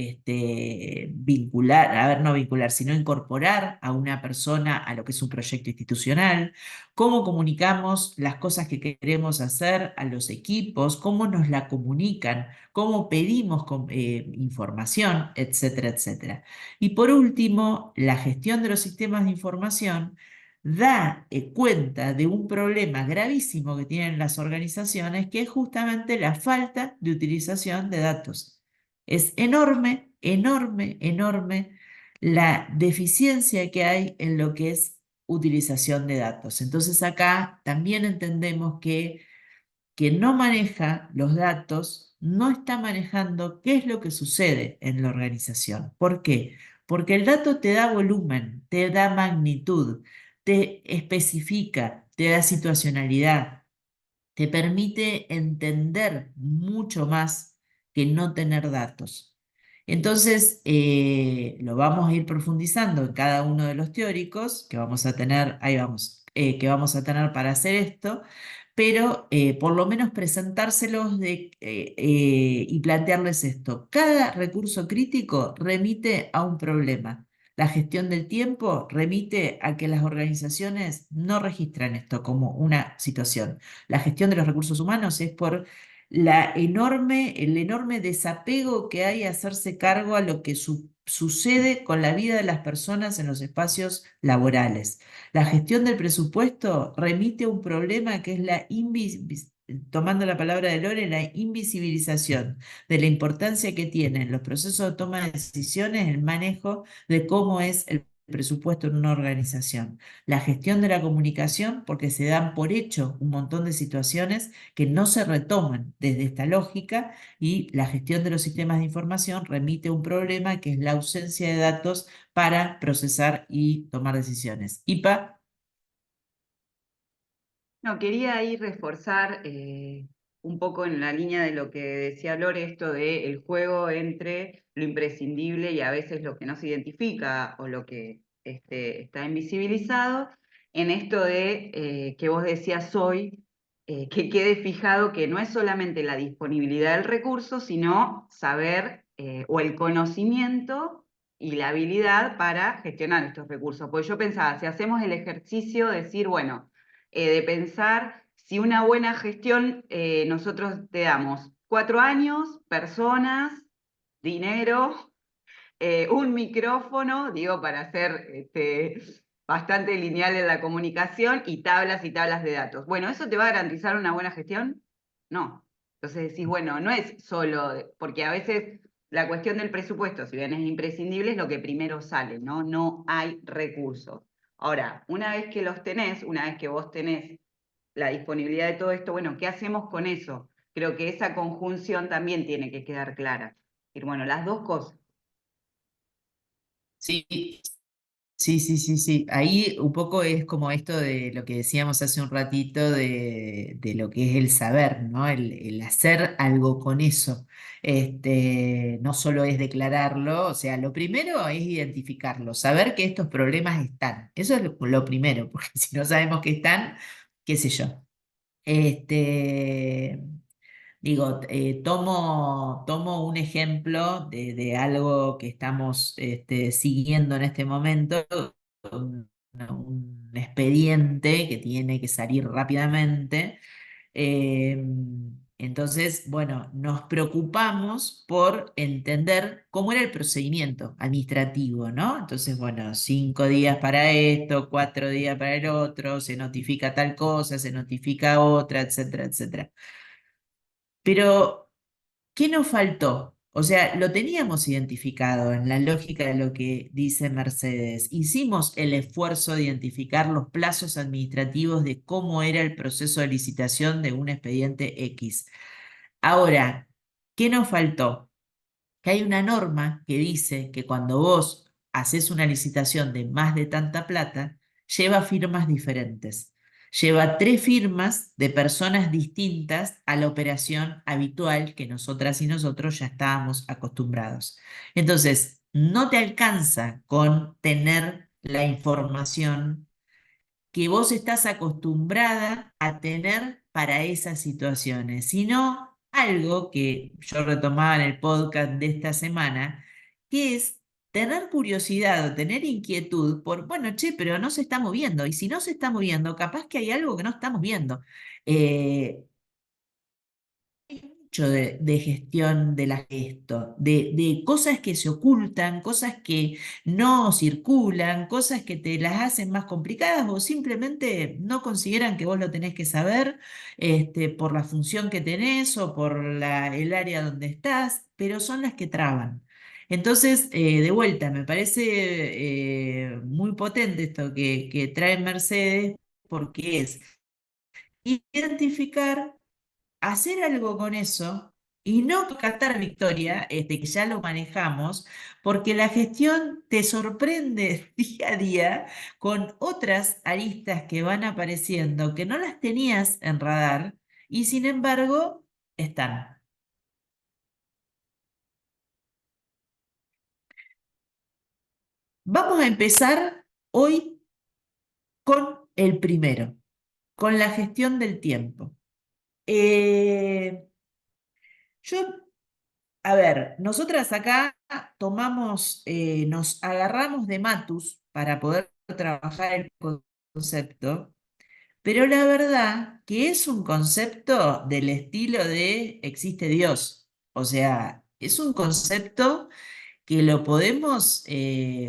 vincular, a ver, no vincular, sino incorporar a una persona a lo que es un proyecto institucional, cómo comunicamos las cosas que queremos hacer a los equipos, cómo nos la comunican, cómo pedimos información, etcétera, etcétera. Y por último, la gestión de los sistemas de información da cuenta de un problema gravísimo que tienen las organizaciones, que es justamente la falta de utilización de datos. Es enorme, enorme, enorme la deficiencia que hay en lo que es utilización de datos. Entonces acá también entendemos que quien no maneja los datos no está manejando qué es lo que sucede en la organización. ¿Por qué? Porque el dato te da volumen, te da magnitud, te especifica, te da situacionalidad, te permite entender mucho más que no tener datos. Entonces, lo vamos a ir profundizando en cada uno de los teóricos que vamos a tener, ahí vamos, que vamos a tener para hacer esto, pero por lo menos presentárselos y plantearles esto. Cada recurso crítico remite a un problema. La gestión del tiempo remite a que las organizaciones no registran esto como una situación. La gestión de los recursos humanos es por el enorme desapego que hay a hacerse cargo a lo que sucede con la vida de las personas en los espacios laborales. La gestión del presupuesto remite a un problema que es tomando la palabra de Lore, la invisibilización de la importancia que tienen los procesos de toma de decisiones, el manejo de cómo es el presupuesto en una organización. La gestión de la comunicación, porque se dan por hecho un montón de situaciones que no se retoman desde esta lógica, y la gestión de los sistemas de información remite a un problema que es la ausencia de datos para procesar y tomar decisiones. IPA. No, quería ahí reforzar un poco en la línea de lo que decía Lore, esto de el juego entre lo imprescindible y a veces lo que no se identifica o lo que está invisibilizado, en esto de que vos decías hoy, que quede fijado que no es solamente la disponibilidad del recurso, sino saber o el conocimiento y la habilidad para gestionar estos recursos. Porque yo pensaba, si hacemos el ejercicio de decir, bueno, de pensar si una buena gestión, nosotros te damos 4 años, personas, dinero, un micrófono, digo, para ser bastante lineal en la comunicación y tablas de datos. Bueno, ¿eso te va a garantizar una buena gestión? No. Entonces decís, bueno, no es solo, porque a veces la cuestión del presupuesto, si bien es imprescindible, es lo que primero sale, ¿no? No hay recursos. Ahora, una vez que los tenés, una vez que vos tenés la disponibilidad de todo esto, bueno, ¿qué hacemos con eso? Creo que esa conjunción también tiene que quedar clara. Y bueno, las dos cosas. Sí, Sí, sí, sí, sí. Ahí un poco es como esto de lo que decíamos hace un ratito de lo que es el saber, ¿no? El hacer algo con eso. No solo es declararlo, o sea, lo primero es identificarlo, saber que estos problemas están. Eso es lo primero, porque si no sabemos que están, qué sé yo. Este, Digo, tomo un ejemplo de algo que estamos siguiendo en este momento, un expediente que tiene que salir rápidamente. Eh, entonces, bueno, nos preocupamos por entender cómo era el procedimiento administrativo, ¿no? Entonces, bueno, 5 días para esto, 4 días para el otro, se notifica tal cosa, se notifica otra, etcétera, etcétera. Pero ¿qué nos faltó? O sea, lo teníamos identificado en la lógica de lo que dice Mercedes. Hicimos el esfuerzo de identificar los plazos administrativos de cómo era el proceso de licitación de un expediente X. Ahora, ¿qué nos faltó? Que hay una norma que dice que cuando vos haces una licitación de más de tanta plata, lleva firmas diferentes. Lleva 3 firmas de personas distintas a la operación habitual que nosotras y nosotros ya estábamos acostumbrados. Entonces, no te alcanza con tener la información que vos estás acostumbrada a tener para esas situaciones, sino algo que yo retomaba en el podcast de esta semana, que es tener curiosidad o tener inquietud por, bueno, che, pero no se está moviendo, y si no se está moviendo, capaz que hay algo que no estamos viendo. Eh, mucho de gestión de esto, de cosas que se ocultan, cosas que no circulan, cosas que te las hacen más complicadas o simplemente no consideran que vos lo tenés que saber por la función que tenés o por el área donde estás, pero son las que traban. Entonces, de vuelta, me parece muy potente esto que trae Mercedes porque es identificar, hacer algo con eso y no cantar victoria, que ya lo manejamos, porque la gestión te sorprende día a día con otras aristas que van apareciendo que no las tenías en radar y sin embargo están. Vamos a empezar hoy con el primero, con la gestión del tiempo. Eh, yo A ver, nosotras acá nos agarramos de Matus para poder trabajar el concepto, pero la verdad que es un concepto del estilo de existe Dios. O sea, es un concepto que lo podemos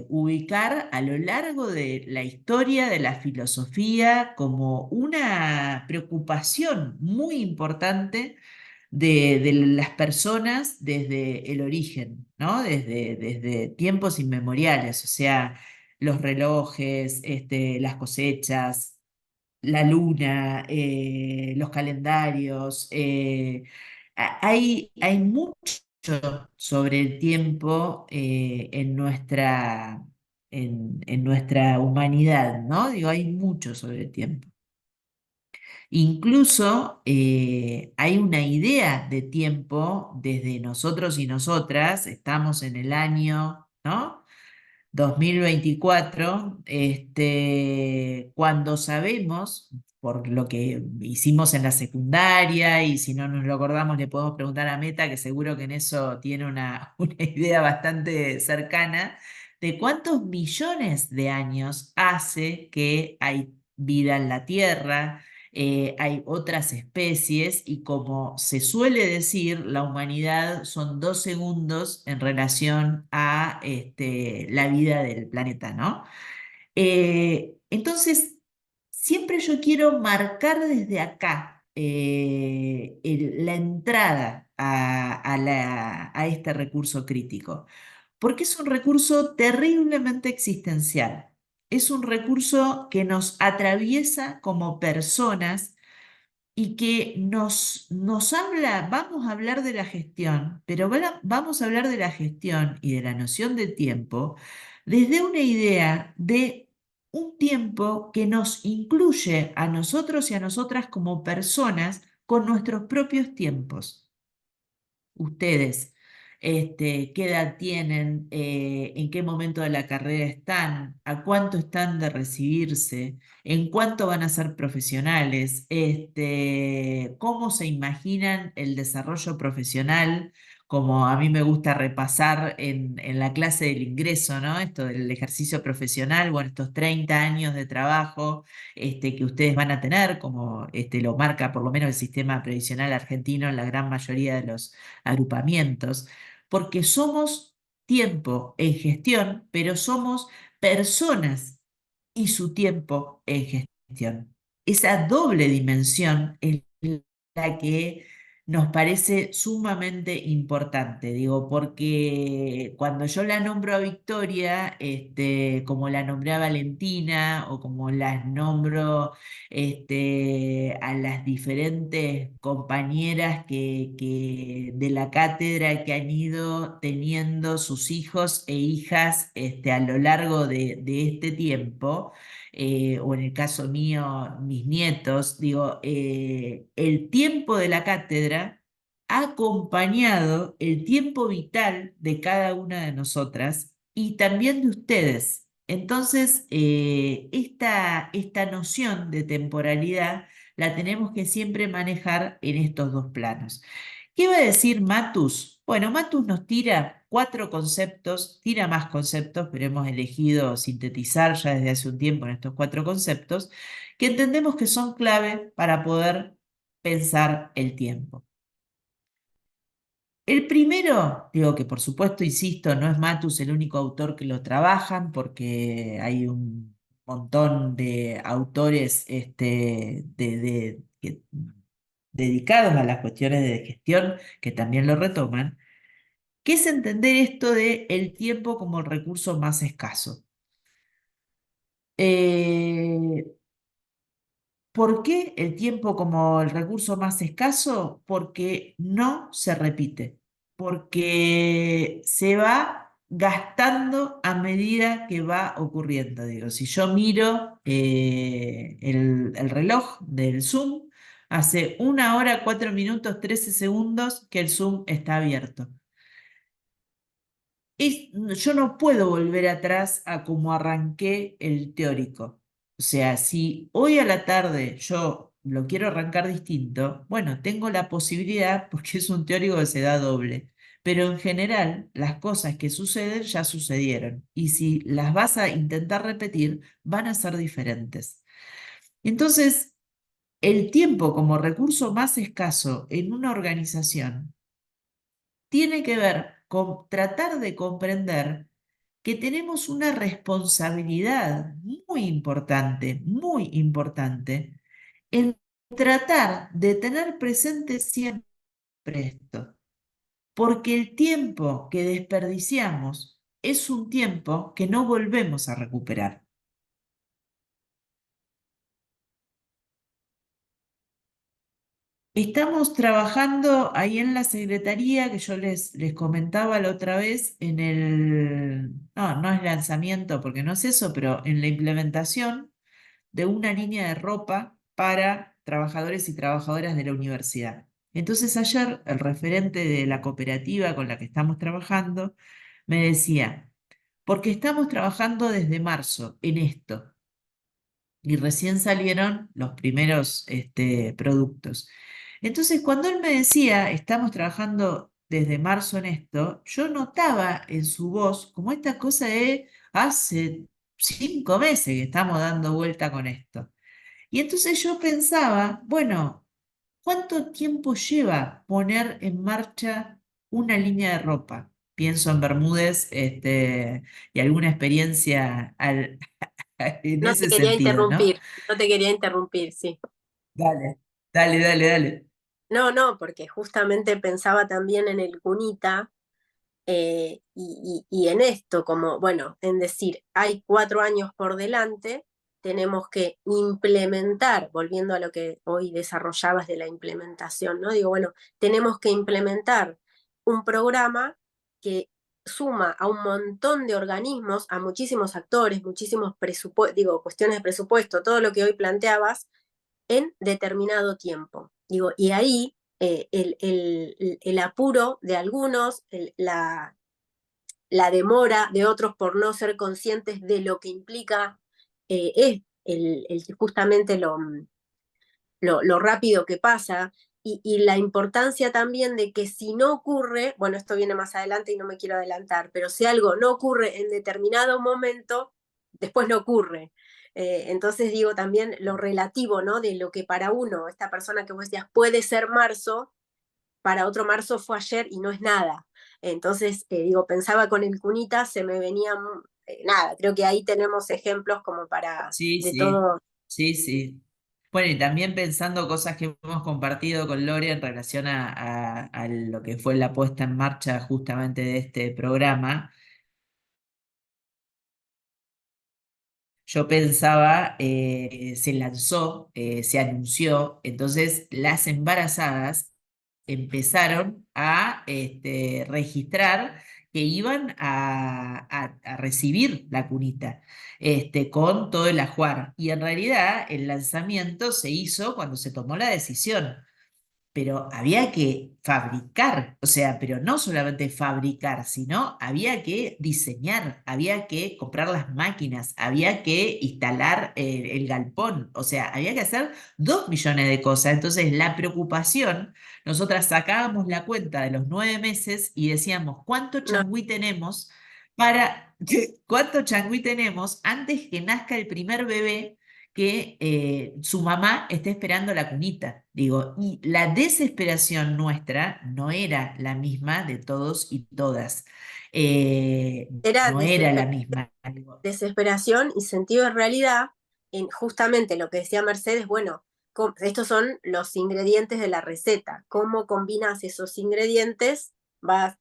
ubicar a lo largo de la historia de la filosofía como una preocupación muy importante de las personas desde el origen, ¿no? Desde tiempos inmemoriales, o sea, los relojes, las cosechas, la luna, los calendarios. Hay mucho sobre el tiempo en nuestra humanidad, ¿no? Digo, hay mucho sobre el tiempo. Incluso hay una idea de tiempo desde nosotros y nosotras, estamos en el año, ¿no? 2024, cuando sabemos, por lo que hicimos en la secundaria, y si no nos lo acordamos, le podemos preguntar a Meta, que seguro que en eso tiene una idea bastante cercana, de cuántos millones de años hace que hay vida en la Tierra, hay otras especies, y como se suele decir, la humanidad son 2 segundos en relación a la vida del planeta, ¿no? Entonces, siempre yo quiero marcar desde acá la entrada a este recurso crítico, porque es un recurso terriblemente existencial. Es un recurso que nos atraviesa como personas y que nos habla, vamos a hablar de la gestión, pero vamos a hablar de la gestión y de la noción de tiempo desde una idea de un tiempo que nos incluye a nosotros y a nosotras como personas con nuestros propios tiempos. Ustedes, qué edad tienen, en qué momento de la carrera están, a cuánto están de recibirse, en cuánto van a ser profesionales, cómo se imaginan el desarrollo profesional, como a mí me gusta repasar en la clase del ingreso, ¿no? Esto del ejercicio profesional, bueno, estos 30 años de trabajo que ustedes van a tener, como lo marca por lo menos el sistema previsional argentino en la gran mayoría de los agrupamientos, porque somos tiempo en gestión, pero somos personas y su tiempo en gestión. Esa doble dimensión es la que nos parece sumamente importante, digo, porque cuando yo la nombro a Victoria, como la nombré a Valentina o como las nombro a las diferentes compañeras de la cátedra que han ido teniendo sus hijos e hijas a lo largo de este tiempo, o en el caso mío, mis nietos, digo, el tiempo de la cátedra ha acompañado el tiempo vital de cada una de nosotras y también de ustedes. Entonces, esta noción de temporalidad la tenemos que siempre manejar en estos dos planos. ¿Qué va a decir Matus? Bueno, Matus nos tira 4 conceptos, tira más conceptos, pero hemos elegido sintetizar ya desde hace un tiempo en estos 4 conceptos, que entendemos que son clave para poder pensar el tiempo. El primero, digo que por supuesto, insisto, no es Matus el único autor que lo trabajan, porque hay un montón de autores dedicados a las cuestiones de gestión que también lo retoman, que es entender esto de el tiempo como el recurso más escaso. Eh, ¿Por qué el tiempo como el recurso más escaso? Porque no se repite, porque se va gastando a medida que va ocurriendo. Digo, si yo miro el reloj del Zoom, hace 1 hora, 4 minutos, 13 segundos que el Zoom está abierto. Yo no puedo volver atrás a cómo arranqué el teórico. O sea, si hoy a la tarde yo lo quiero arrancar distinto, bueno, tengo la posibilidad porque es un teórico que se da doble. Pero en general, las cosas que suceden ya sucedieron. Y si las vas a intentar repetir, van a ser diferentes. Entonces, el tiempo como recurso más escaso en una organización tiene que ver con tratar de comprender que tenemos una responsabilidad muy importante, en tratar de tener presente siempre esto, porque el tiempo que desperdiciamos es un tiempo que no volvemos a recuperar. Estamos trabajando ahí en la secretaría que yo les comentaba la otra vez no es lanzamiento porque no es eso, pero en la implementación de una línea de ropa para trabajadores y trabajadoras de la universidad. Entonces ayer el referente de la cooperativa con la que estamos trabajando me decía, porque estamos trabajando desde marzo en esto y recién salieron los primeros productos. Entonces, cuando él me decía, estamos trabajando desde marzo en esto, yo notaba en su voz como esta cosa de hace 5 meses que estamos dando vuelta con esto. Y entonces yo pensaba, bueno, ¿cuánto tiempo lleva poner en marcha una línea de ropa? Pienso en Bermúdez, y alguna experiencia en No te ese quería sentido, ¿no? interrumpir, no te quería interrumpir, sí. Dale, dale, dale, dale. No, no, porque justamente pensaba también en el cunita y en esto, como, bueno, en decir, hay 4 años por delante, tenemos que implementar, volviendo a lo que hoy desarrollabas de la implementación, ¿no? Digo, bueno, tenemos que implementar un programa que suma a un montón de organismos, a muchísimos actores, muchísimos cuestiones de presupuesto, todo lo que hoy planteabas, en determinado tiempo. Digo, y ahí el apuro de algunos, la demora de otros por no ser conscientes de lo que implica es justamente lo rápido que pasa y la importancia también de que si no ocurre, bueno, esto viene más adelante y no me quiero adelantar, pero si algo no ocurre en determinado momento, después no ocurre. Entonces digo también lo relativo, ¿no? De lo que para uno, esta persona que vos decías, puede ser marzo, para otro marzo fue ayer y no es nada. Entonces, digo, pensaba con el cunita, se me venía, nada, creo que ahí tenemos ejemplos como para Sí, de sí, todo. sí, sí. Bueno, y también pensando cosas que hemos compartido con Lore en relación a lo que fue la puesta en marcha justamente de este programa. Yo pensaba, se lanzó, se anunció, entonces las embarazadas empezaron a registrar que iban a recibir la cunita, con todo el ajuar. Y en realidad el lanzamiento se hizo cuando se tomó la decisión, pero había que fabricar, o sea, pero no solamente fabricar, sino había que diseñar, había que comprar las máquinas, había que instalar el galpón, o sea, había que hacer 2 millones de cosas. Entonces, la preocupación, nosotras sacábamos la cuenta de los 9 meses y decíamos, ¿cuánto No, changüí tenemos para, cuánto changüí tenemos antes que nazca el primer bebé? Que su mamá esté esperando la cunita. Digo, y la desesperación nuestra no era la misma de todos y todas. era No era la misma. Digo, desesperación y sentido de realidad en justamente lo que decía Mercedes, bueno, estos son los ingredientes de la receta. ¿Cómo combinas esos ingredientes? Va,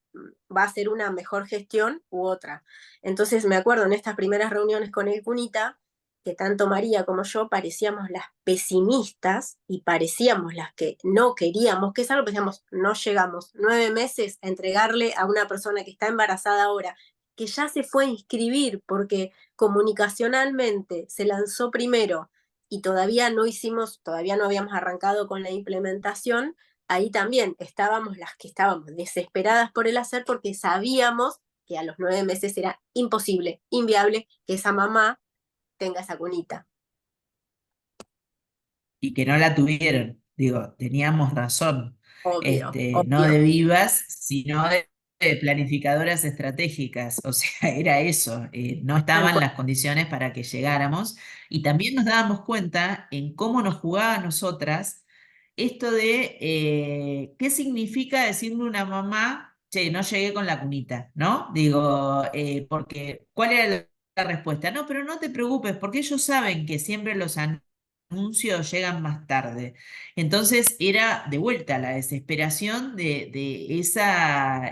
va a ser una mejor gestión u otra. Entonces me acuerdo en estas primeras reuniones con el Cunita, que tanto María como yo parecíamos las pesimistas y parecíamos las que no queríamos, que es algo que decíamos, no llegamos 9 meses a entregarle a una persona que está embarazada ahora, que ya se fue a inscribir porque comunicacionalmente se lanzó primero y todavía no habíamos arrancado con la implementación, ahí también estábamos las que estábamos desesperadas por el hacer porque sabíamos que a los 9 meses era imposible, inviable que esa mamá tenga esa cunita. y que no la tuvieron. Digo, teníamos razón. Obvio, No obvio. de vivas, sino de planificadoras estratégicas. O sea, era eso. No Tal estaban cual. las condiciones para que llegáramos. Y también nos dábamos cuenta en cómo nos jugaba a nosotras esto de qué significa decirle a una mamá, che, no llegué con la cunita, ¿no? Digo, porque, ¿cuál era la respuesta? No, pero no te preocupes, porque ellos saben que siempre los anuncios llegan más tarde. Entonces era de vuelta la desesperación de esa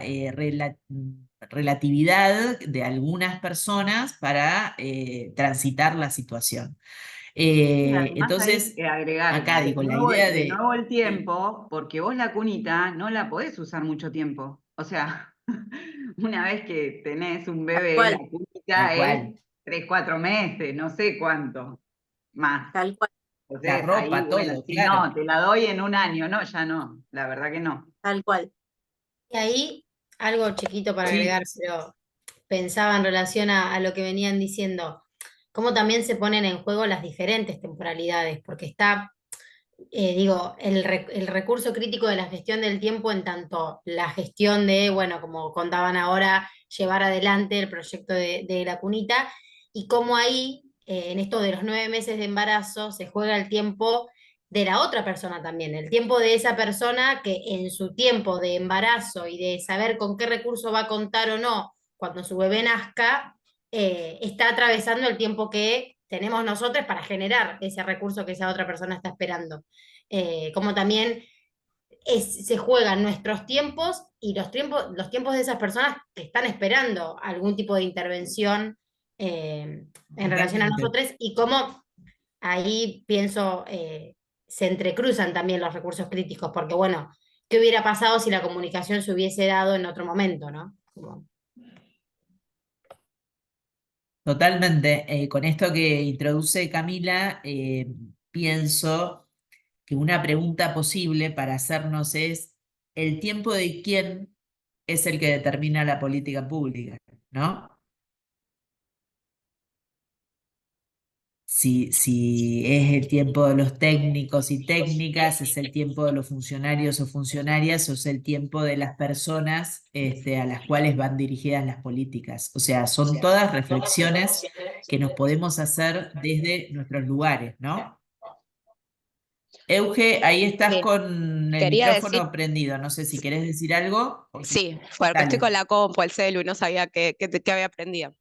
relatividad de algunas personas para transitar la situación. Y además hay Entonces, que agregar acá digo, la idea de nuevo el de- tiempo, porque vos la cunita no la podés usar mucho tiempo. O sea, una vez que tenés un Tal bebé, la cual, cunita tal es cual, 3, 4 meses, no sé cuánto más. tal cual, la Entonces ahí, ropa, bueno, todo, si claro. no, te la doy en un año, no, ya no, la verdad que no. tal cual. Y ahí, algo chiquito para agregar, Sí, pero pensaba en relación a lo que venían diciendo, cómo también se ponen en juego las diferentes temporalidades, porque está, digo, el recurso crítico de la gestión del tiempo en tanto la gestión de, bueno, como contaban ahora, llevar adelante el proyecto de la cunita, y cómo ahí, en esto de los 9 meses de embarazo, se juega el tiempo de la otra persona también, el tiempo de esa persona que en su tiempo de embarazo y de saber con qué recurso va a contar o no cuando su bebé nazca, está atravesando el tiempo que tenemos nosotros para generar ese recurso que esa otra persona está esperando. Como también se juegan nuestros tiempos y los tiempos de esas personas que están esperando algún tipo de intervención en relación a totalmente. nosotros y cómo ahí pienso, se entrecruzan también los recursos críticos, porque bueno, ¿qué hubiera pasado si la comunicación se hubiese dado en otro momento, ¿no? Totalmente. Con esto que introduce Camila, pienso que una pregunta posible para hacernos es, ¿el tiempo de quién es el que determina la política pública? ¿No? Si es el tiempo de los técnicos y técnicas, es el tiempo de los funcionarios o funcionarias, o es el tiempo de las personas a las cuales van dirigidas las políticas. O sea, son todas reflexiones que nos podemos hacer desde nuestros lugares, ¿no? Euge, ahí estás Sí, con el quería decir, micrófono prendido. No sé si querés decir algo o si... sí, porque estoy con Dale. la compu, el celu, y no sabía que había aprendido.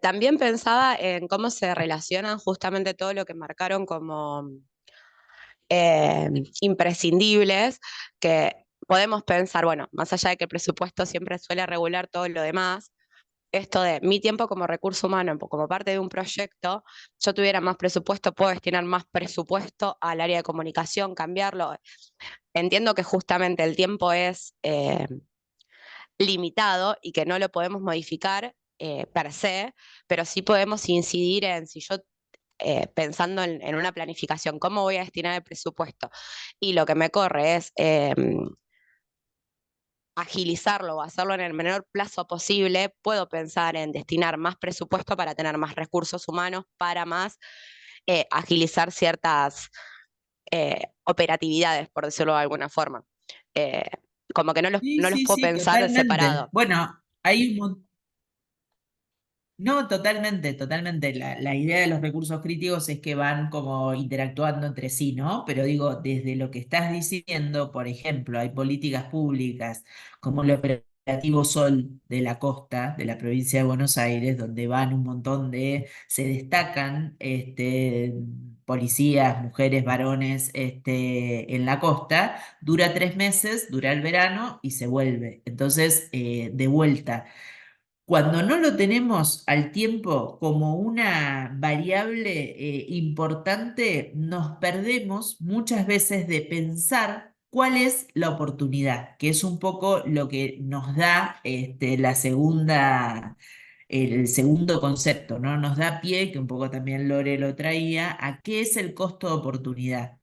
También pensaba en cómo se relacionan justamente todo lo que marcaron como eh, imprescindibles, que podemos pensar, bueno, más allá de que el presupuesto siempre suele regular todo lo demás, esto de mi tiempo como recurso humano, como parte de un proyecto, yo tuviera más presupuesto, puedo destinar más presupuesto al área de comunicación, cambiarlo. Entiendo que justamente el tiempo es limitado y que no lo podemos modificar per se, pero sí podemos incidir en si yo pensando en una planificación, cómo voy a destinar el presupuesto. Y lo que me corre es agilizarlo o hacerlo en el menor plazo posible, puedo pensar en destinar más presupuesto para tener más recursos humanos, para más agilizar ciertas operatividades, por decirlo de alguna forma. Eh, como que Sí, no los sí, puedo sí, pensar totalmente. separado. Bueno, hay un montón. No, totalmente, totalmente. La idea de los recursos críticos es que van como interactuando entre sí, ¿no? Pero digo, desde lo que estás diciendo, por ejemplo, hay políticas públicas como el operativo Sol de la costa, de la provincia de Buenos Aires, donde van un montón se destacan policías, mujeres, varones, en la costa, dura 3 meses, dura el verano y se vuelve. Entonces, de vuelta. Cuando no lo tenemos al tiempo como una variable importante, nos perdemos muchas veces de pensar cuál es la oportunidad, que es un poco lo que nos da el segundo concepto, ¿no? Nos da pie, que un poco también Lore lo traía, a qué es el costo de oportunidad.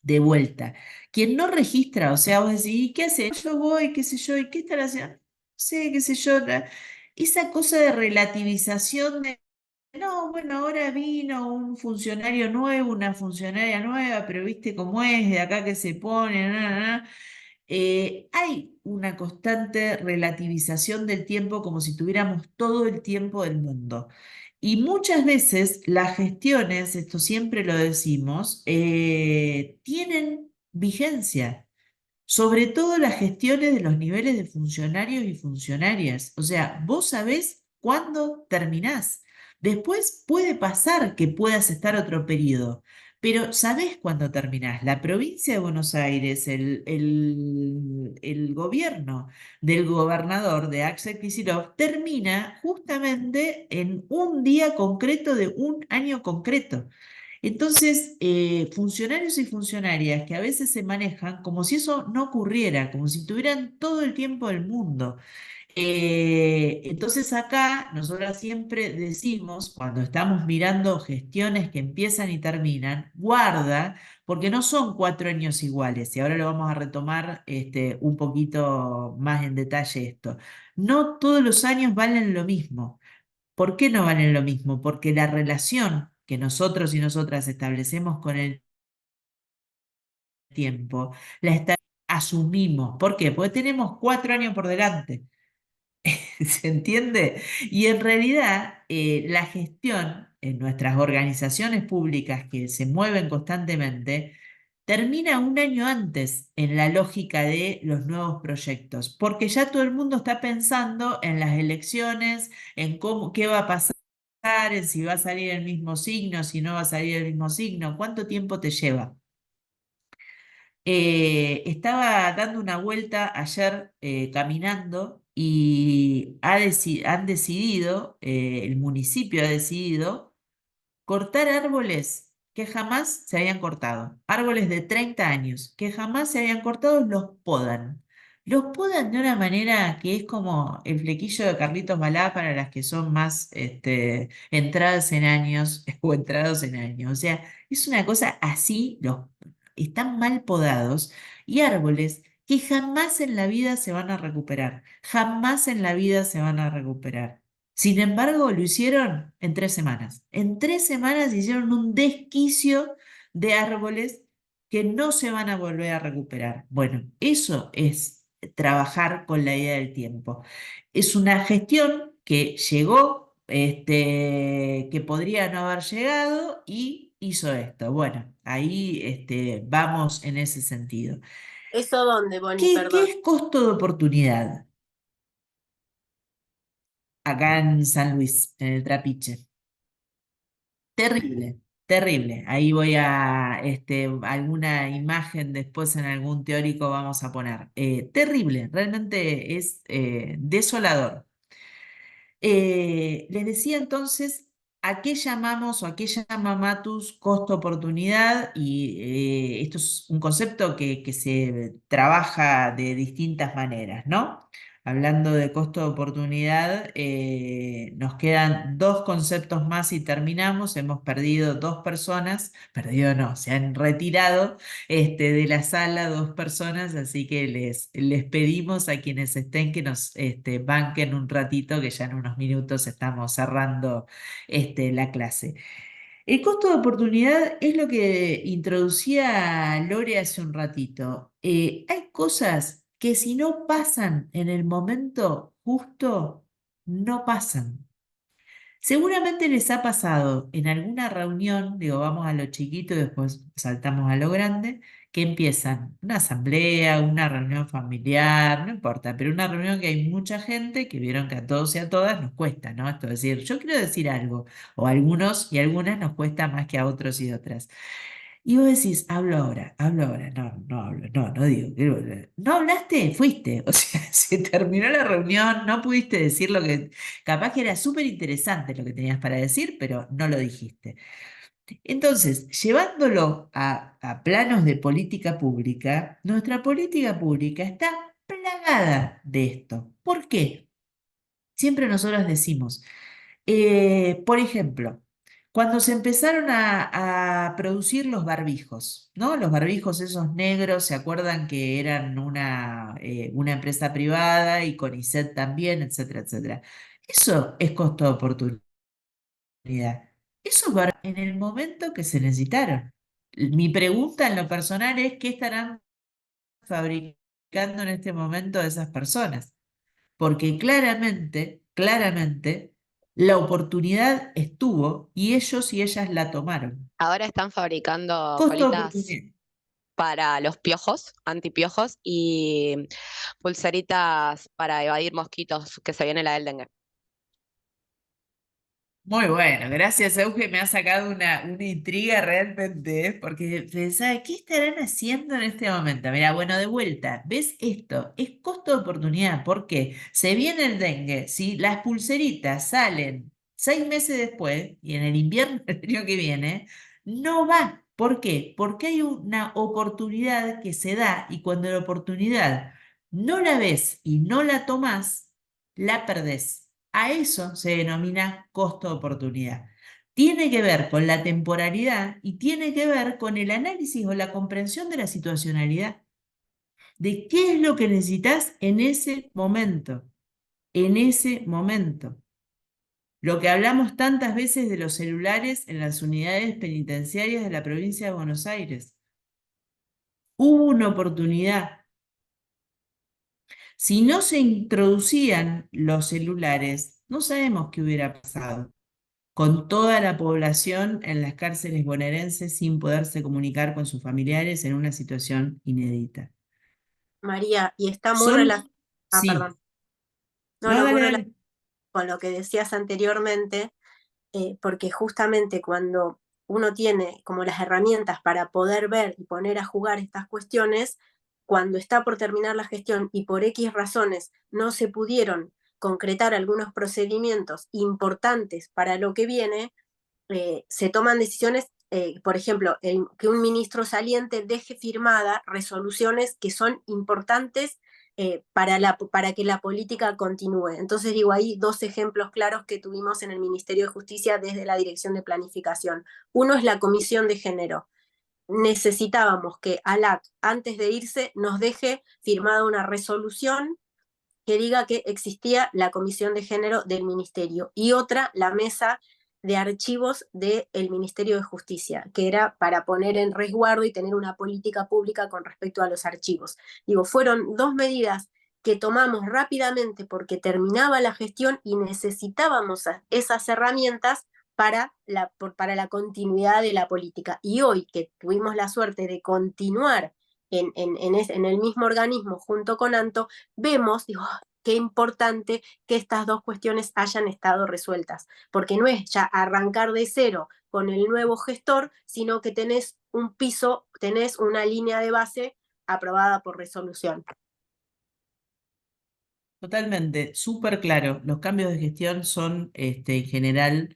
De vuelta. Quien no registra, o sea, vos decís, ¿y qué hace? Yo voy, qué sé yo, ¿y qué están haciendo? No sé, qué sé yo. Esa cosa de relativización de, no, bueno, ahora vino un funcionario nuevo, una funcionaria nueva, pero viste cómo es, de acá que se pone, hay una constante relativización del tiempo como si tuviéramos todo el tiempo del mundo. Y muchas veces las gestiones, esto siempre lo decimos, tienen vigencia, sobre todo las gestiones de los niveles de funcionarios y funcionarias. O sea, vos sabés cuándo terminás. Después puede pasar que puedas estar otro periodo, pero sabés cuándo terminás. La provincia de Buenos Aires, el gobierno del gobernador de Axel Kicillof termina justamente en un día concreto de un año concreto. Entonces, funcionarios y funcionarias que a veces se manejan como si eso no ocurriera, como si tuvieran todo el tiempo del mundo. Entonces acá nosotros siempre decimos, cuando estamos mirando gestiones que empiezan y terminan, guarda, porque no son 4 años iguales, y ahora lo vamos a retomar un poquito más en detalle esto. No todos los años valen lo mismo. ¿Por qué no valen lo mismo? Porque la relación que nosotros y nosotras establecemos con el tiempo, asumimos. ¿Por qué? Porque tenemos 4 años por delante. ¿Se entiende? Y en realidad, la gestión en nuestras organizaciones públicas que se mueven constantemente termina un año antes en la lógica de los nuevos proyectos, porque ya todo el mundo está pensando en las elecciones, en cómo, qué va a pasar, en si va a salir el mismo signo, si no va a salir el mismo signo, cuánto tiempo te lleva. Estaba dando una vuelta ayer caminando y han decidido, el municipio ha decidido cortar árboles que jamás se habían cortado. Árboles de 30 años que jamás se habían cortado, los podan. Los podan de una manera que es como el flequillo de Carlitos Balá para las que son más entradas en años o entrados en años. O sea, es una cosa así, están mal podados y árboles que jamás en la vida se van a recuperar, jamás en la vida se van a recuperar. Sin embargo, lo hicieron en 3 semanas. En 3 semanas hicieron un desquicio de árboles que no se van a volver a recuperar. Bueno, eso es trabajar con la idea del tiempo. Es una gestión que llegó, que podría no haber llegado y hizo esto. Bueno, ahí vamos en ese sentido. ¿Eso dónde, Bonnie? ¿Qué Perdón. es costo de oportunidad acá en San Luis, en el Trapiche? Terrible, terrible. Ahí voy a, alguna imagen después en algún teórico vamos a poner. Terrible, realmente es desolador. Les decía entonces, ¿a qué llamamos o a qué llama Matus costo-oportunidad? Y esto es un concepto que se trabaja de distintas maneras, ¿no? Hablando de costo-oportunidad, nos quedan 2 conceptos más y terminamos. Hemos perdido 2 personas, perdido no, se han retirado de la sala 2 personas, así que les pedimos a quienes estén que nos banquen un ratito, que ya en unos minutos estamos cerrando la clase. El costo de oportunidad es lo que introducía Lore hace un ratito. Hay cosas que si no pasan en el momento justo, no pasan. Seguramente les ha pasado en alguna reunión, digo, vamos a lo chiquito y después saltamos a lo grande, que empiezan una asamblea, una reunión familiar, no importa, pero una reunión que hay mucha gente que vieron que a todos y a todas nos cuesta, ¿no? Esto es decir, yo quiero decir algo, o a algunos y algunas nos cuesta más que a otros y otras. Y vos decís, hablo ahora. No, no hablo, no digo. ¿No hablaste? Fuiste. O sea, se terminó la reunión, no pudiste decir lo que. Capaz que era súper interesante lo que tenías para decir, pero no lo dijiste. Entonces, llevándolo a planos de política pública, nuestra política pública está plagada de esto. ¿Por qué? Siempre nosotros decimos, por ejemplo, cuando se empezaron a producir los barbijos, ¿no? Los barbijos esos negros, ¿se acuerdan que eran una empresa privada y CONICET también, etcétera, etcétera? Eso es costo de oportunidad. Esos barbijos en el momento que se necesitaron. Mi pregunta en lo personal es, ¿qué estarán fabricando en este momento esas personas? Porque claramente, claramente, la oportunidad estuvo y ellos y ellas la tomaron. Ahora están fabricando Costo de colitas oportunidad. para los piojos, antipiojos, y pulseritas para evadir mosquitos, que se viene la del dengue. Muy bueno, gracias Euge, me ha sacado una intriga realmente, porque pensaba, ¿qué estarán haciendo en este momento? Mira, bueno, de vuelta, ¿ves esto? Es costo de oportunidad, porque se viene el dengue, si las pulseritas salen 6 meses después, y en el invierno del año que viene, no va. ¿Por qué? Porque hay una oportunidad que se da, y cuando la oportunidad no la ves y no la tomás, la perdés. A eso se denomina costo de oportunidad. Tiene que ver con la temporalidad y tiene que ver con el análisis o la comprensión de la situacionalidad, de qué es lo que necesitas en ese momento, en ese momento. Lo que hablamos tantas veces de los celulares en las unidades penitenciarias de la provincia de Buenos Aires. Hubo una oportunidad. Si no se introducían los celulares, no sabemos qué hubiera pasado con toda la población en las cárceles bonaerenses sin poderse comunicar con sus familiares en una situación inédita. María, y está muy Son, relacionado. Ah, sí, perdón. No, no, no, muy dale, relacionado dale. con lo que decías anteriormente, porque justamente cuando uno tiene como las herramientas para poder ver y poner a jugar estas cuestiones, cuando está por terminar la gestión y por X razones no se pudieron concretar algunos procedimientos importantes para lo que viene, se toman decisiones, por ejemplo, que un ministro saliente deje firmada resoluciones que son importantes para que la política continúe. Entonces digo, hay dos ejemplos claros que tuvimos en el Ministerio de Justicia desde la Dirección de Planificación. Uno es la Comisión de Género. Necesitábamos que ALAC, antes de irse, nos deje firmada una resolución que diga que existía la Comisión de Género del Ministerio, y otra, la mesa de archivos del Ministerio de Justicia, que era para poner en resguardo y tener una política pública con respecto a los archivos. Digo, fueron dos medidas que tomamos rápidamente porque terminaba la gestión y necesitábamos esas herramientas para la continuidad de la política. Y hoy que tuvimos la suerte de continuar en el mismo organismo junto con Anto, vemos, digo, qué importante que estas dos cuestiones hayan estado resueltas, porque no es ya arrancar de cero con el nuevo gestor, sino que tenés un piso, tenés una línea de base aprobada por resolución. Totalmente, súper claro. Los cambios de gestión son en general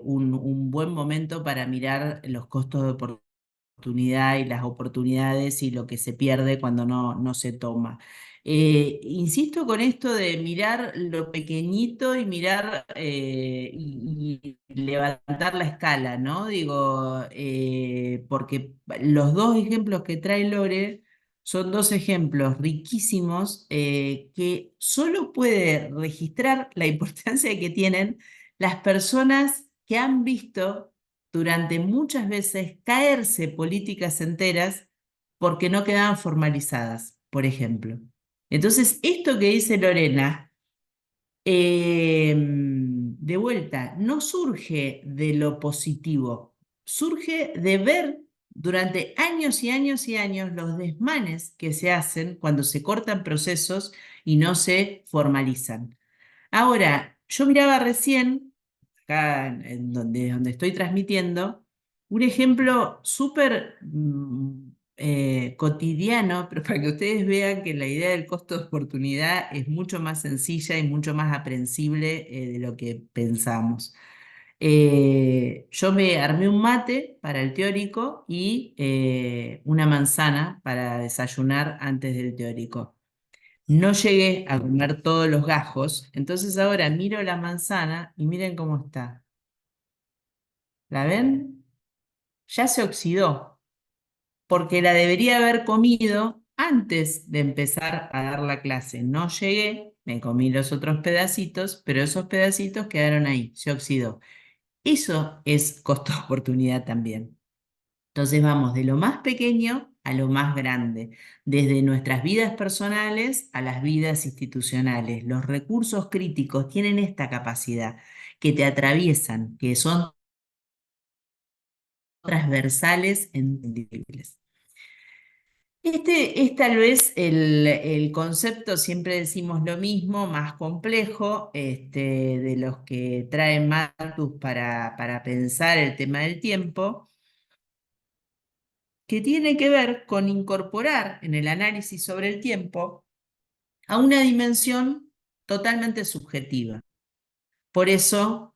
un buen momento para mirar los costos de oportunidad y las oportunidades y lo que se pierde cuando no se toma. Insisto con esto de mirar lo pequeñito y mirar y levantar la escala, ¿no? Digo, porque los dos ejemplos que trae Lore son dos ejemplos riquísimos que solo puede registrar la importancia que tienen las personas que han visto durante muchas veces caerse políticas enteras porque no quedaban formalizadas, por ejemplo. Entonces, esto que dice Lorena, de vuelta, no surge de lo positivo, surge de ver durante años y años y años los desmanes que se hacen cuando se cortan procesos y no se formalizan. Ahora, yo miraba recién, acá en donde estoy transmitiendo, un ejemplo súper cotidiano, pero para que ustedes vean que la idea del costo de oportunidad es mucho más sencilla y mucho más aprensible de lo que pensamos. Yo me armé un mate para el teórico y una manzana para desayunar antes del teórico. No llegué a comer todos los gajos, entonces ahora miro la manzana y miren cómo está. ¿La ven? Ya se oxidó, porque la debería haber comido antes de empezar a dar la clase. No llegué, me comí los otros pedacitos, pero esos pedacitos quedaron ahí, se oxidó. Eso es costo-oportunidad también. Entonces vamos de lo más pequeño a lo más grande, desde nuestras vidas personales a las vidas institucionales. Los recursos críticos tienen esta capacidad, que te atraviesan, que son transversales, entendibles. Este es tal vez el concepto, siempre decimos lo mismo, más complejo, de los que trae Matus para pensar el tema del tiempo, que tiene que ver con incorporar en el análisis sobre el tiempo a una dimensión totalmente subjetiva. Por eso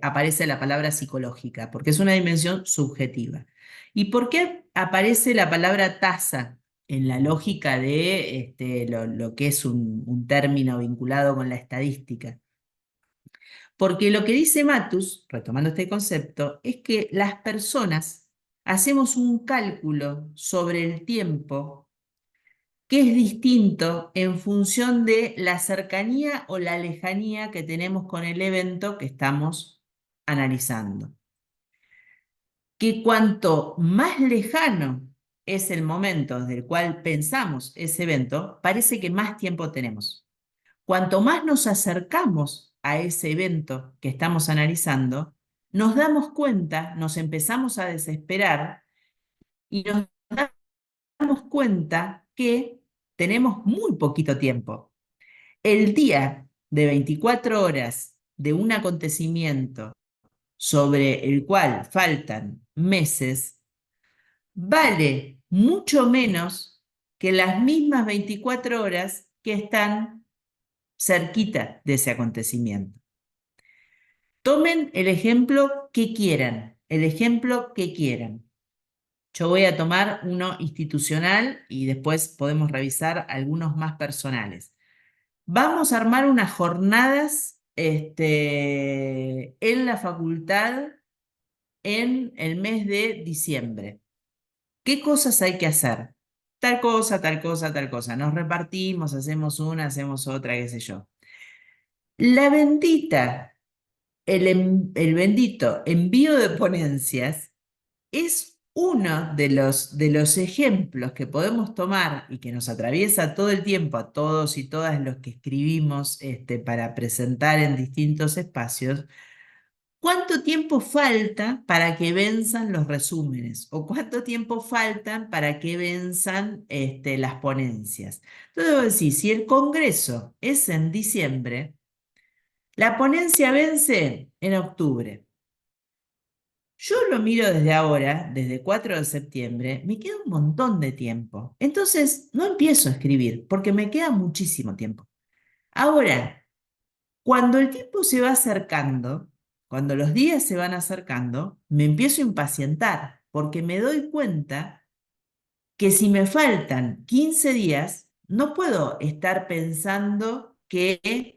aparece la palabra psicológica, porque es una dimensión subjetiva. ¿Y por qué aparece la palabra tasa en la lógica de lo que es un término vinculado con la estadística? Porque lo que dice Matus, retomando este concepto, es que las personas hacemos un cálculo sobre el tiempo que es distinto en función de la cercanía o la lejanía que tenemos con el evento que estamos analizando. Que cuanto más lejano es el momento del cual pensamos ese evento, parece que más tiempo tenemos. Cuanto más nos acercamos a ese evento que estamos analizando, nos damos cuenta, nos empezamos a desesperar y nos damos cuenta que tenemos muy poquito tiempo. El día de 24 horas de un acontecimiento sobre el cual faltan meses vale mucho menos que las mismas 24 horas que están cerquita de ese acontecimiento. Tomen el ejemplo que quieran, el ejemplo que quieran. Yo voy a tomar uno institucional y después podemos revisar algunos más personales. Vamos a armar unas jornadas en la facultad en el mes de diciembre. ¿Qué cosas hay que hacer? Tal cosa, tal cosa, tal cosa. Nos repartimos, hacemos una, hacemos otra, qué sé yo. La bendita, el bendito envío de ponencias es uno de los ejemplos que podemos tomar y que nos atraviesa todo el tiempo a todos y todas los que escribimos para presentar en distintos espacios. ¿Cuánto tiempo falta para que venzan los resúmenes? ¿O cuánto tiempo faltan para que venzan las ponencias? Entonces, debo decir, si el congreso es en diciembre, la ponencia vence en octubre. Yo lo miro desde ahora, desde 4 de septiembre, me queda un montón de tiempo. Entonces, no empiezo a escribir porque me queda muchísimo tiempo. Ahora, cuando el tiempo se va acercando, cuando los días se van acercando, me empiezo a impacientar porque me doy cuenta que si me faltan 15 días, no puedo estar pensando que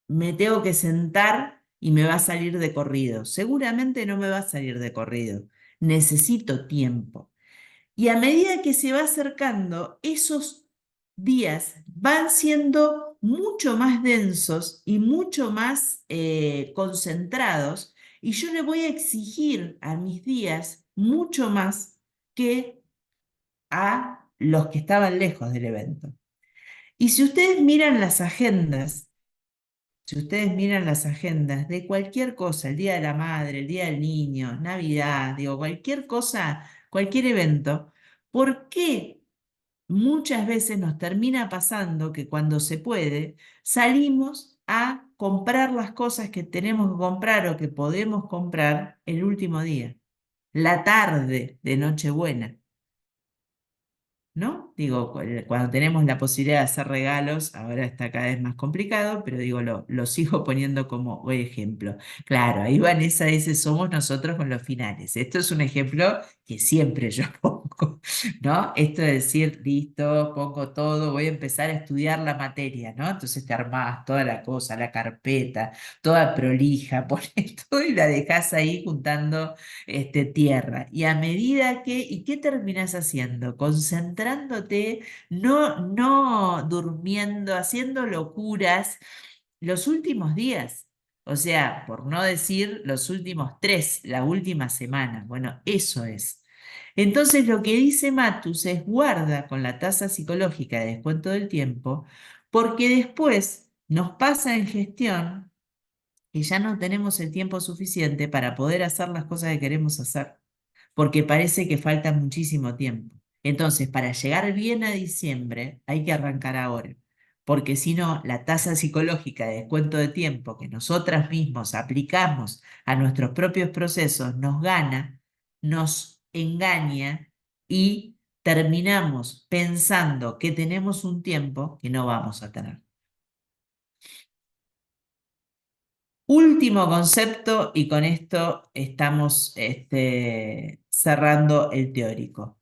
me tengo que sentar y me va a salir de corrido. Seguramente no me va a salir de corrido. Necesito tiempo. Y a medida que se va acercando, esos días van siendo mucho más densos y mucho más concentrados, y yo le voy a exigir a mis días mucho más que a los que estaban lejos del evento. Y si ustedes miran las agendas, si ustedes miran las agendas de cualquier cosa, el Día de la Madre, el Día del Niño, Navidad, digo, cualquier cosa, cualquier evento, ¿por qué muchas veces nos termina pasando que cuando se puede, salimos a comprar las cosas que tenemos que comprar o que podemos comprar el último día, la tarde de Nochebuena? ¿No? Digo, cuando tenemos la posibilidad de hacer regalos, ahora está cada vez más complicado, pero digo, lo sigo poniendo como ejemplo. Claro, ahí Vanessa dice, somos nosotros con los finales. Esto es un ejemplo que siempre yo pongo, ¿no? Esto de decir, listo, pongo todo, voy a empezar a estudiar la materia, ¿no? Entonces te armás toda la cosa, la carpeta, toda prolija, pones todo y la dejás ahí juntando tierra. Y a medida que, ¿y qué terminas haciendo? Concentrándote, no durmiendo, haciendo locuras los últimos días. O sea, por no decir los últimos 3, la última semana. Bueno, eso es. Entonces, lo que dice Matus es guarda con la tasa psicológica de descuento del tiempo, porque después nos pasa en gestión y ya no tenemos el tiempo suficiente para poder hacer las cosas que queremos hacer, porque parece que falta muchísimo tiempo. Entonces, para llegar bien a diciembre, hay que arrancar ahora, porque si no, la tasa psicológica de descuento de tiempo que nosotras mismos aplicamos a nuestros propios procesos nos gana, nos engaña y terminamos pensando que tenemos un tiempo que no vamos a tener. Último concepto, y con esto estamos cerrando el teórico.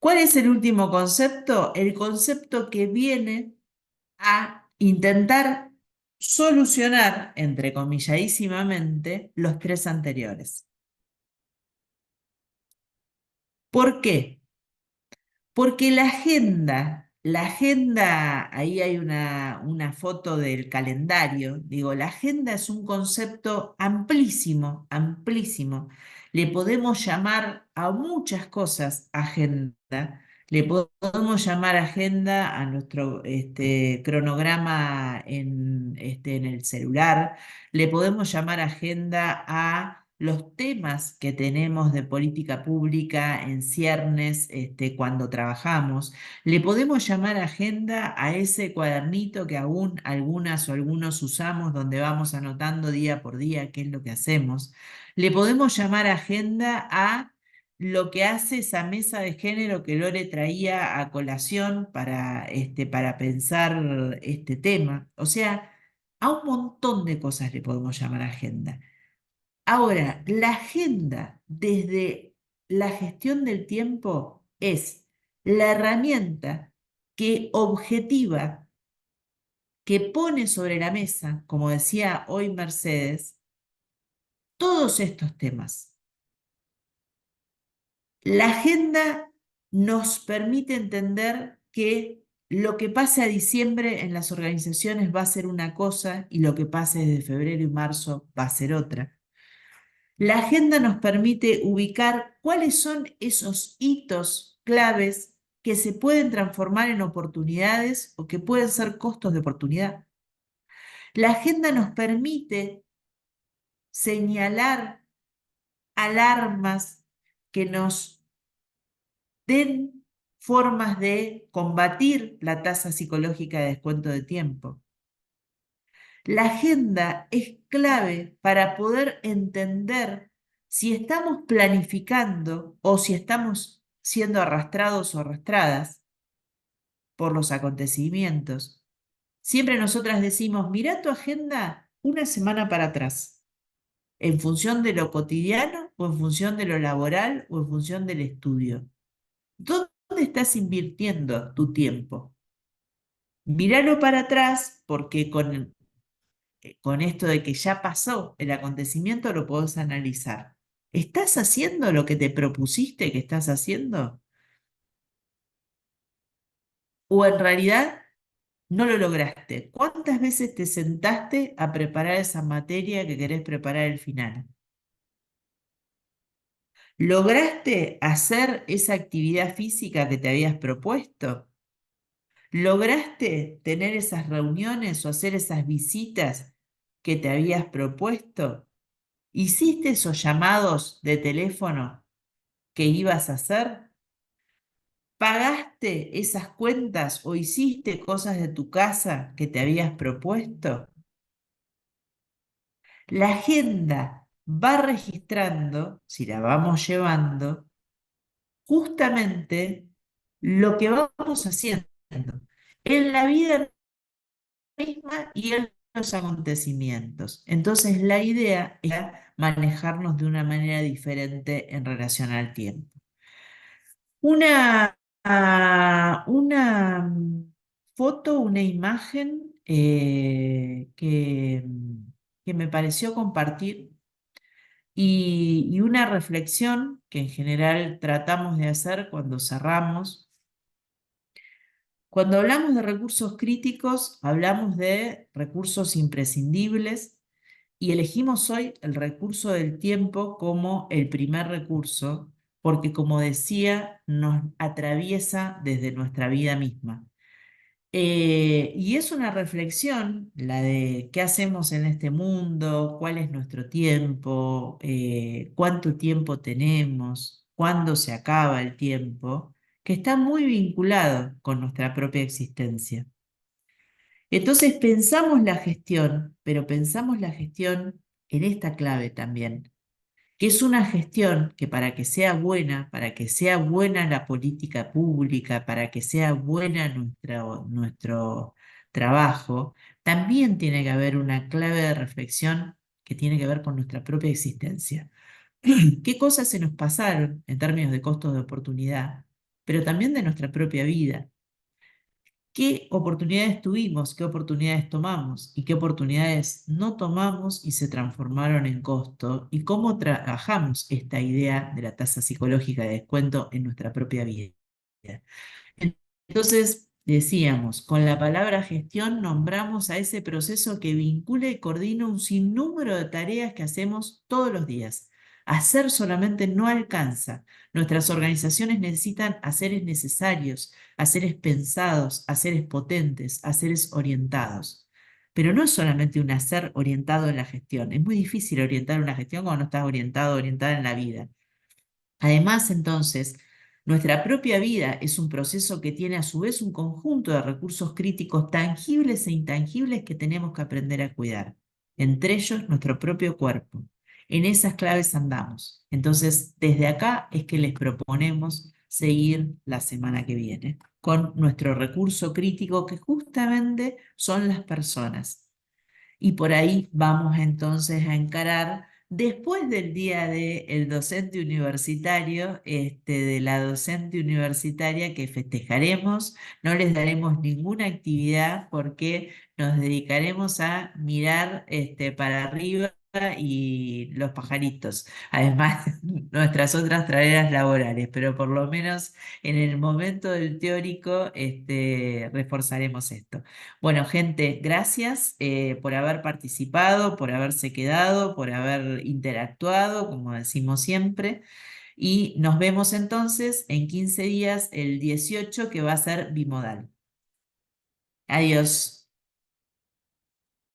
¿Cuál es el último concepto? El concepto que viene a intentar solucionar, entrecomilladísimamente, los 3 anteriores. ¿Por qué? Porque la agenda, ahí hay una foto del calendario, digo, la agenda es un concepto amplísimo, amplísimo. Le podemos llamar a muchas cosas agenda, le podemos llamar agenda a nuestro cronograma en el celular, le podemos llamar agenda a los temas que tenemos de política pública en ciernes cuando trabajamos. Le podemos llamar agenda a ese cuadernito que aún algunas o algunos usamos donde vamos anotando día por día qué es lo que hacemos. Le podemos llamar agenda a lo que hace esa mesa de género que Lore traía a colación para pensar este tema. O sea, A un montón de cosas le podemos llamar agenda. Ahora, la agenda desde la gestión del tiempo es la herramienta que objetiva, que pone sobre la mesa, como decía hoy Mercedes, todos estos temas. La agenda nos permite entender que lo que pase a diciembre en las organizaciones va a ser una cosa y lo que pase desde febrero y marzo va a ser otra. La agenda nos permite ubicar cuáles son esos hitos claves que se pueden transformar en oportunidades o que pueden ser costos de oportunidad. La agenda nos permite señalar alarmas que nos den formas de combatir la tasa psicológica de descuento de tiempo. La agenda es clave para poder entender si estamos planificando o si estamos siendo arrastrados o arrastradas por los acontecimientos. Siempre nosotras decimos, mira tu agenda una semana para atrás, en función de lo cotidiano o en función de lo laboral o en función del estudio. ¿Dónde estás invirtiendo tu tiempo? Míralo para atrás porque con esto de que ya pasó el acontecimiento lo podés analizar. ¿Estás haciendo lo que te propusiste que estás haciendo? ¿O en realidad no lo lograste? ¿Cuántas veces te sentaste a preparar esa materia que querés preparar al final? ¿Lograste hacer esa actividad física que te habías propuesto? ¿Lograste tener esas reuniones o hacer esas visitas que te habías propuesto? ¿Hiciste esos llamados de teléfono que ibas a hacer? ¿Pagaste esas cuentas o hiciste cosas de tu casa que te habías propuesto? La agenda va registrando, si la vamos llevando, justamente lo que vamos haciendo en la vida misma y en los acontecimientos. Entonces, la idea es manejarnos de una manera diferente en relación al tiempo. Una foto, una imagen que me pareció compartir y una reflexión que en general tratamos de hacer cuando cerramos. Cuando hablamos de recursos críticos, hablamos de recursos imprescindibles y elegimos hoy el recurso del tiempo como el primer recurso, porque como decía, nos atraviesa desde nuestra vida misma. Y es una reflexión, la de qué hacemos en este mundo, cuál es nuestro tiempo, cuánto tiempo tenemos, cuándo se acaba el tiempo, que está muy vinculado con nuestra propia existencia. Entonces pensamos la gestión, pero pensamos la gestión en esta clave también, que es una gestión que para que sea buena la política pública, para que sea buena nuestro trabajo, también tiene que haber una clave de reflexión que tiene que ver con nuestra propia existencia. ¿Qué cosas se nos pasaron en términos de costos de oportunidad, pero también de nuestra propia vida? ¿Qué oportunidades tuvimos? ¿Qué oportunidades tomamos? ¿Y qué oportunidades no tomamos y se transformaron en costo? ¿Y cómo trabajamos esta idea de la tasa psicológica de descuento en nuestra propia vida? Entonces, decíamos, con la palabra gestión nombramos a ese proceso que vincula y coordina un sinnúmero de tareas que hacemos todos los días. Hacer solamente no alcanza. Nuestras organizaciones necesitan haceres necesarios, haceres pensados, haceres potentes, haceres orientados. Pero no es solamente un hacer orientado en la gestión. Es muy difícil orientar una gestión cuando no estás orientado, orientada en la vida. Además, entonces, nuestra propia vida es un proceso que tiene a su vez un conjunto de recursos críticos tangibles e intangibles que tenemos que aprender a cuidar. Entre ellos, nuestro propio cuerpo. En esas claves andamos. Entonces, desde acá es que les proponemos seguir la semana que viene con nuestro recurso crítico que justamente son las personas. Y por ahí vamos entonces a encarar, después del día del docente universitario, de la docente universitaria que festejaremos, no les daremos ninguna actividad porque nos dedicaremos a mirar para arriba y los pajaritos, además nuestras otras tareas laborales, pero por lo menos en el momento del teórico reforzaremos esto. Bueno, gente, gracias por haber participado, por haberse quedado, por haber interactuado, como decimos siempre. Y nos vemos entonces en 15 días, el 18, que va a ser bimodal. Adiós.